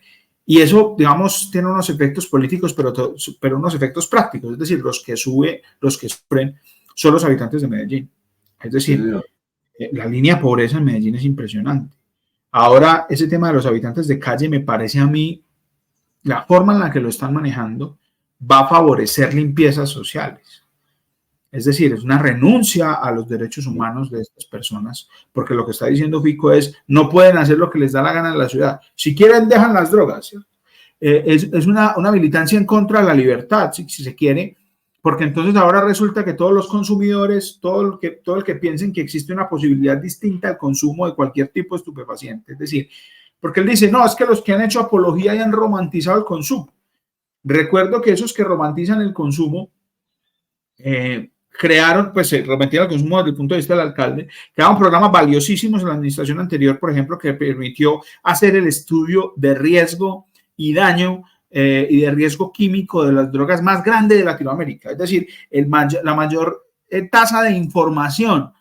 Y eso, digamos, tiene unos efectos políticos, pero unos efectos prácticos. Es decir, los que sufren son los habitantes de Medellín. Es decir, la línea de pobreza en Medellín es impresionante. Ahora, ese tema de los habitantes de calle me parece a mí, la forma en la que lo están manejando va a favorecer limpiezas sociales. Es decir, es una renuncia a los derechos humanos de estas personas, porque lo que está diciendo Fico es, no pueden hacer lo que les da la gana en la ciudad. Si quieren, dejan las drogas. Es una militancia en contra de la libertad, si se quiere, porque entonces ahora resulta que todos los consumidores, todo el que piensen que existe una posibilidad distinta al consumo de cualquier tipo de estupefaciente. Es decir, porque él dice, no, es que los que han hecho apología y han romantizado el consumo. Recuerdo que esos que romantizan el consumo, crearon, pues se romantizaron el consumo desde el punto de vista del alcalde, crearon programas valiosísimos en la administración anterior, por ejemplo, que permitió hacer el estudio de riesgo y daño y de riesgo químico de las drogas más grande de Latinoamérica. Es decir, la mayor tasa de información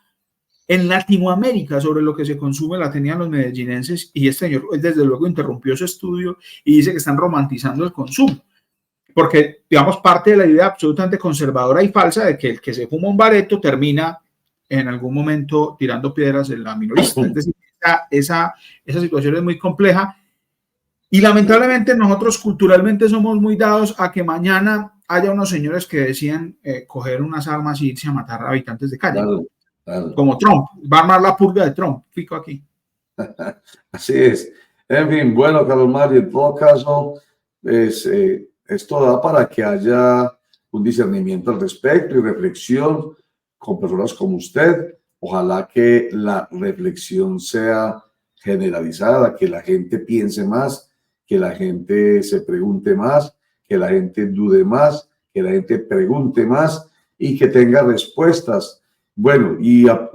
en Latinoamérica sobre lo que se consume la tenían los medellinenses, y este señor desde luego interrumpió su estudio y dice que están romantizando el consumo. Porque, digamos, parte de la idea absolutamente conservadora y falsa de que el que se fuma un bareto termina en algún momento tirando piedras en la minorista. Es decir, esa situación es muy compleja y lamentablemente nosotros culturalmente somos muy dados a que mañana haya unos señores que decían coger unas armas y irse a matar a habitantes de calle. Claro, claro. Como Trump, va a armar la purga de Trump, fico aquí. Así es. En fin, bueno, Carlos Mario, en todo caso, esto da para que haya un discernimiento al respecto y reflexión con personas como usted. Ojalá que la reflexión sea generalizada, que la gente piense más, que la gente se pregunte más, que la gente dude más, que la gente pregunte más y que tenga respuestas. Bueno, y a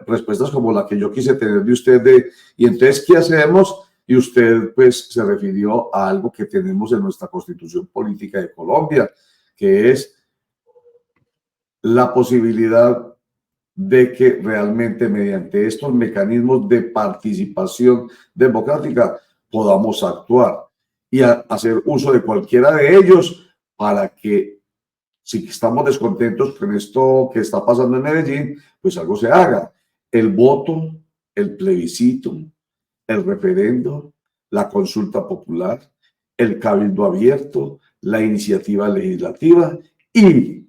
respuestas como la que yo quise tener de usted y entonces, ¿qué hacemos? Y usted, pues, se refirió a algo que tenemos en nuestra Constitución Política de Colombia, que es la posibilidad de que realmente mediante estos mecanismos de participación democrática podamos actuar y hacer uso de cualquiera de ellos para que, si estamos descontentos con esto que está pasando en Medellín, pues algo se haga. El voto, el plebiscito, el referendo, la consulta popular, el cabildo abierto, la iniciativa legislativa y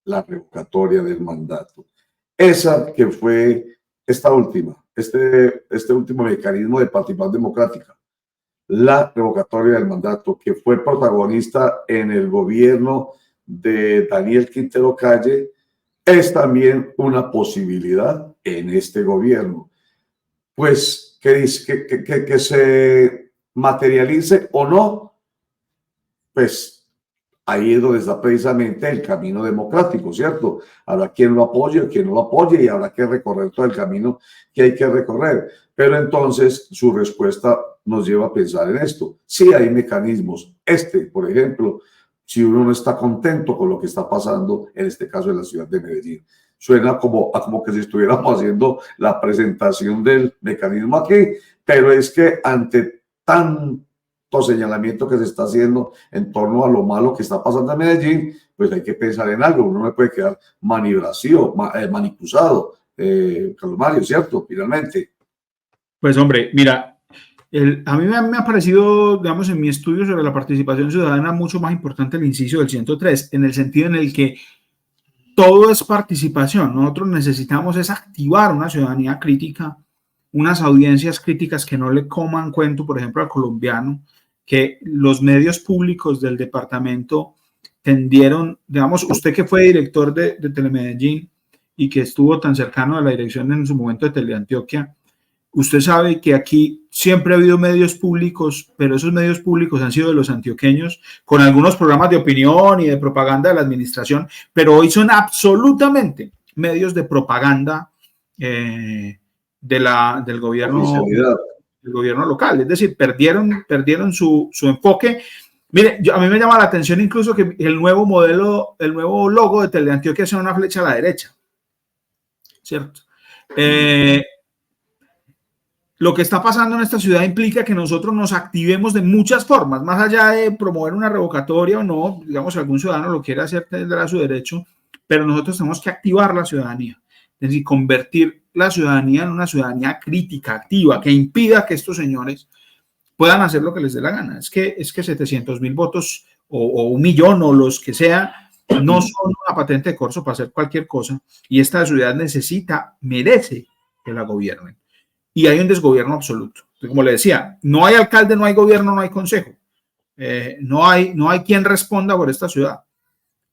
la revocatoria del mandato. Esa que fue esta última, este último mecanismo de participación democrática, la revocatoria del mandato, que fue protagonista en el gobierno de Daniel Quintero Calle, es también una posibilidad en este gobierno. Pues que se materialice o no, pues ahí es donde está precisamente el camino democrático, ¿cierto? Habrá quien lo apoye, quien no lo apoye y habrá que recorrer todo el camino que hay que recorrer. Pero entonces su respuesta nos lleva a pensar en esto. Sí hay mecanismos. Por ejemplo, si uno no está contento con lo que está pasando, en este caso en la ciudad de Medellín, suena como que si estuviéramos haciendo la presentación del mecanismo aquí, pero es que ante tanto señalamiento que se está haciendo en torno a lo malo que está pasando en Medellín, pues hay que pensar en algo. Uno no puede quedar manipulado, Carlos Mario, ¿cierto? Finalmente. Pues hombre, mira, a mí me ha parecido, digamos, en mi estudio sobre la participación ciudadana mucho más importante el inciso del 103, en el sentido en el que todo es participación. Nosotros necesitamos es activar una ciudadanía crítica, unas audiencias críticas que no le coman cuento, por ejemplo, al colombiano, que los medios públicos del departamento tendieron, digamos, usted que fue director de Telemedellín y que estuvo tan cercano a la dirección en su momento de Teleantioquia, usted sabe que aquí siempre ha habido medios públicos, pero esos medios públicos han sido de los antioqueños, con algunos programas de opinión y de propaganda de la administración, pero hoy son absolutamente medios de propaganda del gobierno local. Es decir, perdieron su enfoque. Mire, a mí me llama la atención incluso que el nuevo modelo, el nuevo logo de Teleantioquia sea una flecha a la derecha, ¿cierto? Lo que está pasando en esta ciudad implica que nosotros nos activemos de muchas formas, más allá de promover una revocatoria o no, digamos, si algún ciudadano lo quiere hacer, tendrá su derecho, pero nosotros tenemos que activar la ciudadanía, es decir, convertir la ciudadanía en una ciudadanía crítica, activa, que impida que estos señores puedan hacer lo que les dé la gana. Es que 700.000 votos o 1 millón o los que sea, no son una patente de corso para hacer cualquier cosa, y esta ciudad merece que la gobiernen. Y hay un desgobierno absoluto. Como le decía, no hay alcalde, no hay gobierno, no hay consejo. No hay quien responda por esta ciudad.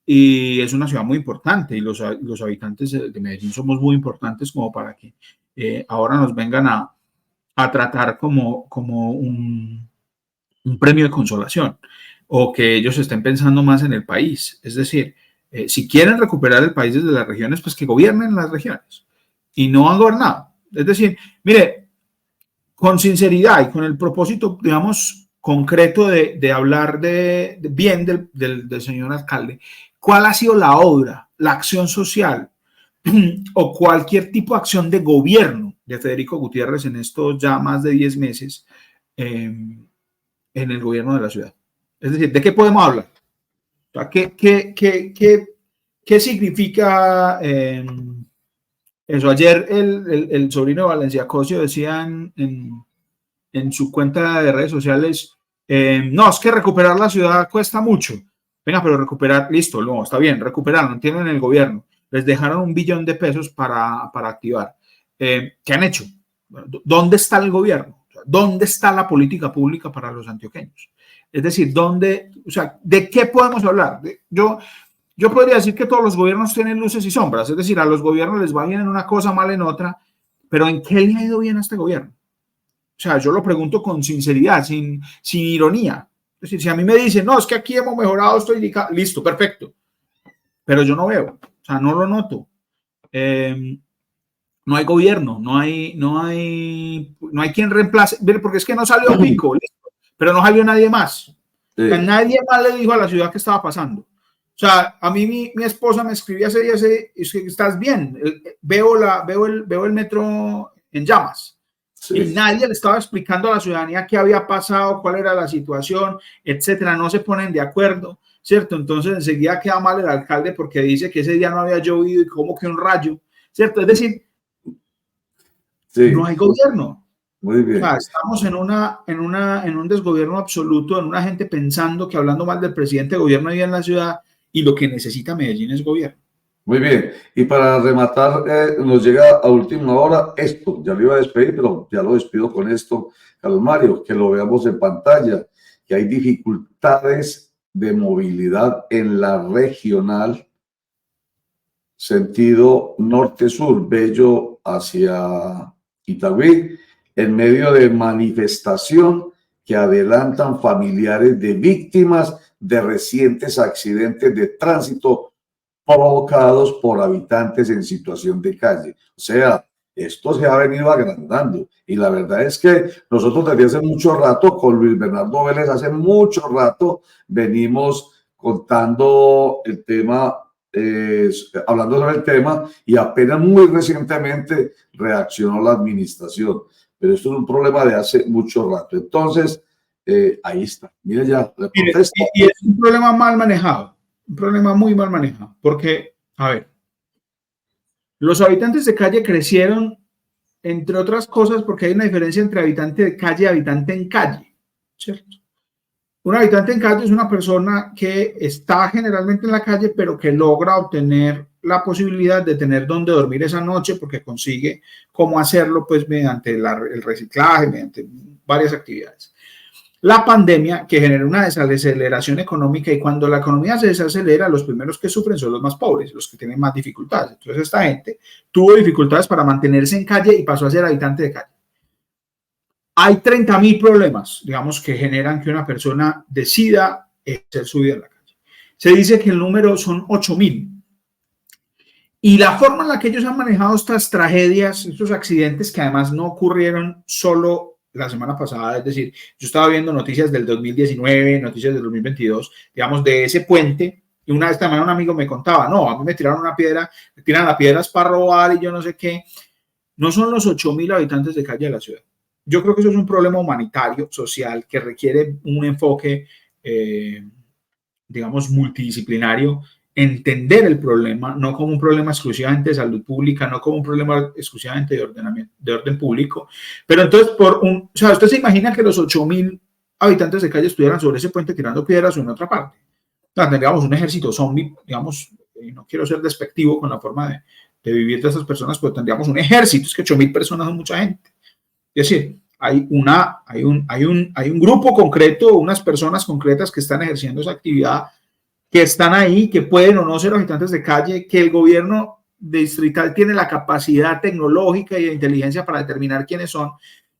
Y es una ciudad muy importante y los habitantes de Medellín somos muy importantes como para que ahora nos vengan a tratar como un premio de consolación o que ellos estén pensando más en el país. Es decir, si quieren recuperar el país desde las regiones, pues que gobiernen las regiones y no han gobernado. Es decir, mire, con sinceridad y con el propósito, digamos, concreto de hablar bien del señor alcalde, ¿cuál ha sido la obra, la acción social o cualquier tipo de acción de gobierno de Federico Gutiérrez en estos ya más de 10 meses en el gobierno de la ciudad? Es decir, ¿de qué podemos hablar? O sea, ¿qué significa eso? Ayer el sobrino de Valencia Cosio decía en su cuenta de redes sociales, no, es que recuperar la ciudad cuesta mucho. Venga, pero recuperar, listo, no, está bien, recuperaron, tienen el gobierno, les dejaron 1 billón de pesos para activar. ¿Qué han hecho? ¿Dónde está el gobierno? ¿Dónde está la política pública para los antioqueños? Es decir, ¿de qué podemos hablar? Yo podría decir que todos los gobiernos tienen luces y sombras, es decir, a los gobiernos les va bien en una cosa, mal en otra, pero ¿en qué le ha ido bien a este gobierno? O sea, yo lo pregunto con sinceridad, sin ironía. Es decir, si a mí me dicen, no, es que aquí hemos mejorado, estoy listo, perfecto, pero yo no veo, o sea, no lo noto. No hay gobierno, no hay quien reemplace, porque es que no salió Pico, listo, pero no salió nadie más. Sí. O sea, nadie más le dijo a la ciudad qué estaba pasando. O sea, a mí mi esposa me escribía ese día, estás bien, veo el metro en llamas. Sí. Y nadie le estaba explicando a la ciudadanía qué había pasado, cuál era la situación, etcétera. No se ponen de acuerdo, ¿cierto? Entonces enseguida queda mal el alcalde porque dice que ese día no había llovido y como que un rayo, ¿cierto? Es decir, Sí. no hay gobierno. Muy bien. O sea, estamos en un desgobierno absoluto, en una gente pensando que hablando mal del presidente, gobierno ahí en la ciudad, y lo que necesita Medellín es gobierno. Muy bien, y para rematar, nos llega a última hora esto, ya lo iba a despedir, pero ya lo despido con esto, Carlos Mario, que lo veamos en pantalla, que hay dificultades de movilidad en la regional, sentido norte-sur, Bello hacia Itagüí, en medio de manifestación que adelantan familiares de víctimas de recientes accidentes de tránsito provocados por habitantes en situación de calle. O sea, esto se ha venido agrandando y la verdad es que nosotros desde hace mucho rato, con Luis Bernardo Vélez, hace mucho rato venimos contando el tema, hablando sobre el tema y apenas muy recientemente reaccionó la administración. Pero esto es un problema de hace mucho rato. Entonces, ahí está. Mire ya, la protesta. Y es un problema mal manejado. Un problema muy mal manejado, porque, a ver, los habitantes de calle crecieron, entre otras cosas, porque hay una diferencia entre habitante de calle y habitante en calle, ¿cierto? Un habitante en calle es una persona que está generalmente en la calle, pero que logra obtener la posibilidad de tener donde dormir esa noche, porque consigue cómo hacerlo, pues, mediante el reciclaje, mediante varias actividades. La pandemia que genera una desaceleración económica y cuando la economía se desacelera, los primeros que sufren son los más pobres, los que tienen más dificultades. Entonces esta gente tuvo dificultades para mantenerse en calle y pasó a ser habitante de calle. Hay 30.000 problemas, digamos, que generan que una persona decida hacer su vida en la calle. Se dice que el número son 8.000. Y la forma en la que ellos han manejado estas tragedias, estos accidentes que además no ocurrieron solo la semana pasada, es decir, yo estaba viendo noticias del 2019, noticias del 2022, digamos, de ese puente, y una vez también un amigo me contaba, no, a mí me tiraron una piedra, me tiran las piedras para robar y yo no sé qué. No son los 8.000 habitantes de calle de la ciudad. Yo creo que eso es un problema humanitario, social, que requiere un enfoque, digamos, multidisciplinario, entender el problema, no como un problema exclusivamente de salud pública, no como un problema exclusivamente de orden público, pero entonces o sea, usted se imagina que los 8.000 habitantes de calle estuvieran sobre ese puente tirando piedras o en otra parte. O sea, tendríamos un ejército zombie, digamos, no quiero ser despectivo con la forma de vivir de esas personas, pero tendríamos un ejército, es que 8.000 personas son mucha gente. Es decir, hay un grupo concreto, unas personas concretas que están ejerciendo esa actividad, que están ahí, que pueden o no ser habitantes de calle, que el gobierno distrital tiene la capacidad tecnológica y de inteligencia para determinar quiénes son,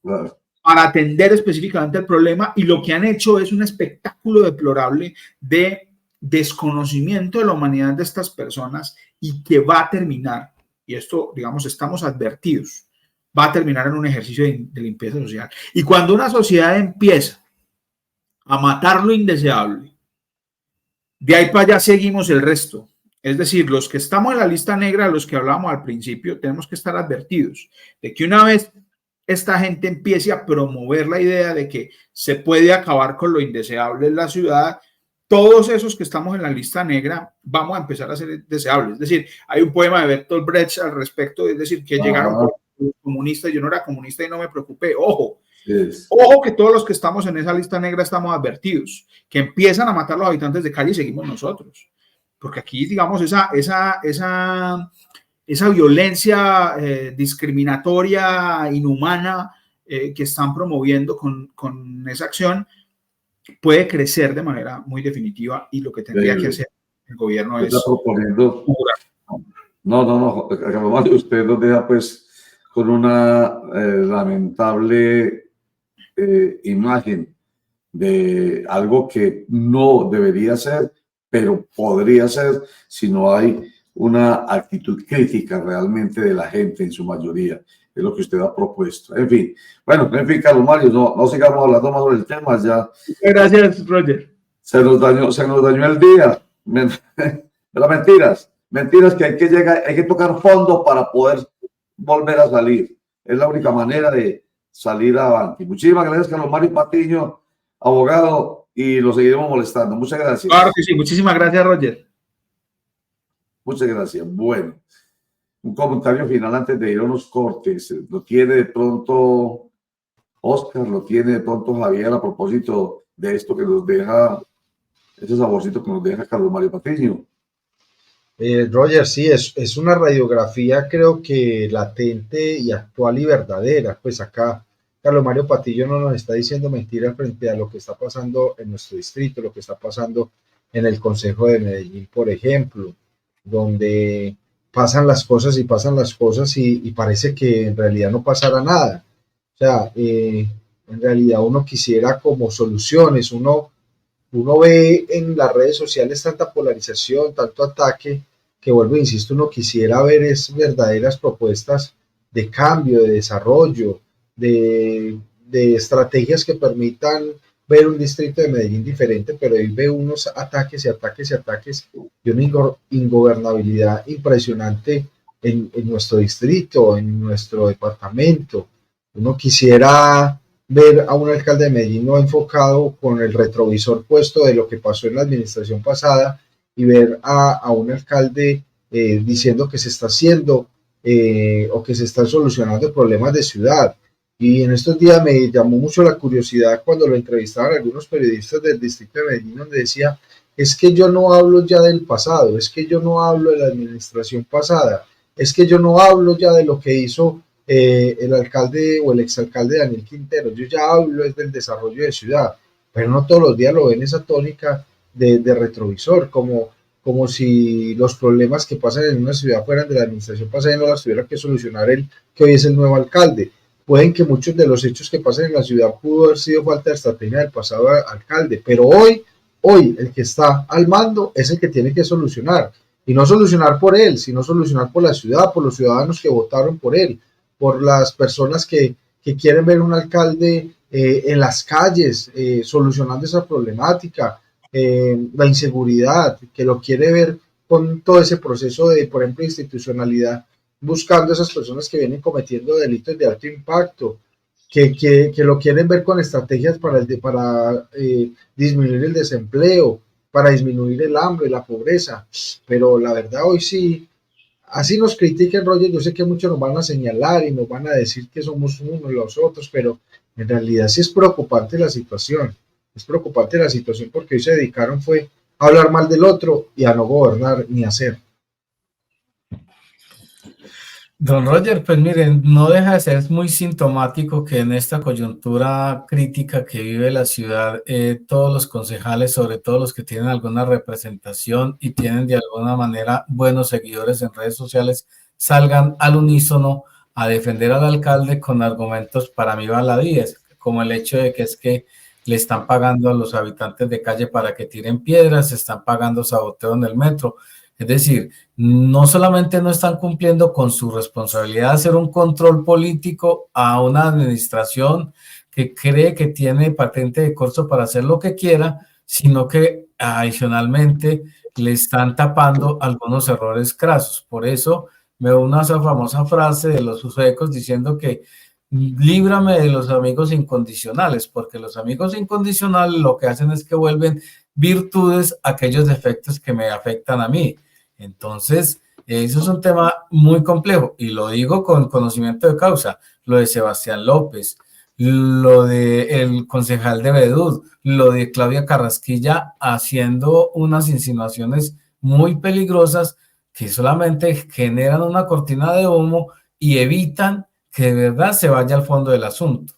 Claro. para atender específicamente el problema, y lo que han hecho es un espectáculo deplorable de desconocimiento de la humanidad de estas personas y que va a terminar, y esto, digamos, estamos advertidos, va a terminar en un ejercicio de limpieza social. Y cuando una sociedad empieza a matar lo indeseable, de ahí para allá seguimos el resto. Es decir, los que estamos en la lista negra, los que hablábamos al principio, tenemos que estar advertidos de que una vez esta gente empiece a promover la idea de que se puede acabar con lo indeseable en la ciudad, todos esos que estamos en la lista negra vamos a empezar a ser deseables. Es decir, hay un poema de Bertolt Brecht al respecto, es decir, que llegaron por comunistas, yo no era comunista y no me preocupé. Ojo, Es. Ojo que todos los que estamos en esa lista negra estamos advertidos, que empiezan a matar los habitantes de calle y seguimos nosotros. Porque aquí, digamos, esa violencia discriminatoria, inhumana, que están promoviendo con esa acción, puede crecer de manera muy definitiva, y lo que tendría que hacer el gobierno es... Está proponiendo... No, Carlos Mario, usted nos deja pues con una lamentable imagen de algo que no debería ser, pero podría ser si no hay una actitud crítica realmente de la gente en su mayoría. Es lo que usted ha propuesto. En fin, Carlos Mario, no sigamos hablando más sobre el tema. Ya. Gracias, Roger. Se nos dañó el día. Pero mentiras que hay que tocar fondo para poder volver a salir. Es la única manera de salir adelante. Muchísimas gracias, Carlos Mario Patiño, abogado, y lo seguiremos molestando. Muchas gracias. Claro que sí, muchísimas gracias, Roger. Muchas gracias. Bueno, un comentario final antes de ir a unos cortes. Lo tiene de pronto Oscar, lo tiene de pronto Javier, a propósito de esto que nos deja, ese saborcito que nos deja Carlos Mario Patiño. Roger, sí, es una radiografía, creo que latente y actual y verdadera. Pues acá Carlos Mario Patiño no nos está diciendo mentiras frente a lo que está pasando en nuestro distrito, lo que está pasando en el Concejo de Medellín, por ejemplo, donde pasan las cosas y parece que en realidad no pasará nada. O sea, en realidad uno quisiera como soluciones, uno ve en las redes sociales tanta polarización, tanto ataque, que vuelvo, insisto, uno quisiera ver es verdaderas propuestas de cambio, de desarrollo, de estrategias que permitan ver un distrito de Medellín diferente, pero ahí ve unos ataques y una ingobernabilidad impresionante en nuestro distrito, en nuestro departamento. Uno quisiera ver a un alcalde de Medellín no enfocado con el retrovisor puesto de lo que pasó en la administración pasada, y ver a un alcalde diciendo que se está haciendo o que se están solucionando problemas de ciudad. Y en estos días me llamó mucho la curiosidad cuando lo entrevistaban algunos periodistas del distrito de Medellín, donde decía, es que yo no hablo ya del pasado, es que yo no hablo de la administración pasada, es que yo no hablo ya de lo que hizo el alcalde o el exalcalde Daniel Quintero, yo ya hablo es del desarrollo de ciudad, pero no todos los días lo ven esa tónica de retrovisor, como si los problemas que pasan en una ciudad fueran de la administración pasada y no las tuviera que solucionar él, que hoy es el nuevo alcalde. Pueden que muchos de los hechos que pasan en la ciudad pudo haber sido falta de estrategia del pasado alcalde, pero hoy el que está al mando es el que tiene que solucionar, y no solucionar por él, sino solucionar por la ciudad, por los ciudadanos que votaron por él, por las personas que quieren ver un alcalde en las calles solucionando esa problemática, la inseguridad, que lo quiere ver con todo ese proceso de, por ejemplo, institucionalidad, buscando a esas personas que vienen cometiendo delitos de alto impacto, que lo quieren ver con estrategias para disminuir el desempleo, para disminuir el hambre, la pobreza. Pero la verdad, hoy sí, así nos critiquen, Roger, yo sé que muchos nos van a señalar y nos van a decir que somos unos y los otros, pero en realidad sí es preocupante la situación. Es preocupante la situación porque hoy se dedicaron fue a hablar mal del otro y a no gobernar ni hacer. Don Roger, pues miren, no deja de ser muy sintomático que en esta coyuntura crítica que vive la ciudad, todos los concejales, sobre todo los que tienen alguna representación y tienen de alguna manera buenos seguidores en redes sociales, salgan al unísono a defender al alcalde con argumentos para mí baladíes, como el hecho de que es que le están pagando a los habitantes de calle para que tiren piedras, se están pagando saboteo en el metro. Es decir, no solamente no están cumpliendo con su responsabilidad de hacer un control político a una administración que cree que tiene patente de corso para hacer lo que quiera, sino que adicionalmente le están tapando algunos errores crasos. Por eso me uno a esa famosa frase de los suecos diciendo que líbrame de los amigos incondicionales, porque los amigos incondicionales lo que hacen es que vuelven virtudes aquellos defectos que me afectan a mí. Entonces, eso es un tema muy complejo y lo digo con conocimiento de causa. Lo de Sebastián López, lo de el concejal de Bedú, lo de Claudia Carrasquilla haciendo unas insinuaciones muy peligrosas que solamente generan una cortina de humo y evitan que de verdad se vaya al fondo del asunto.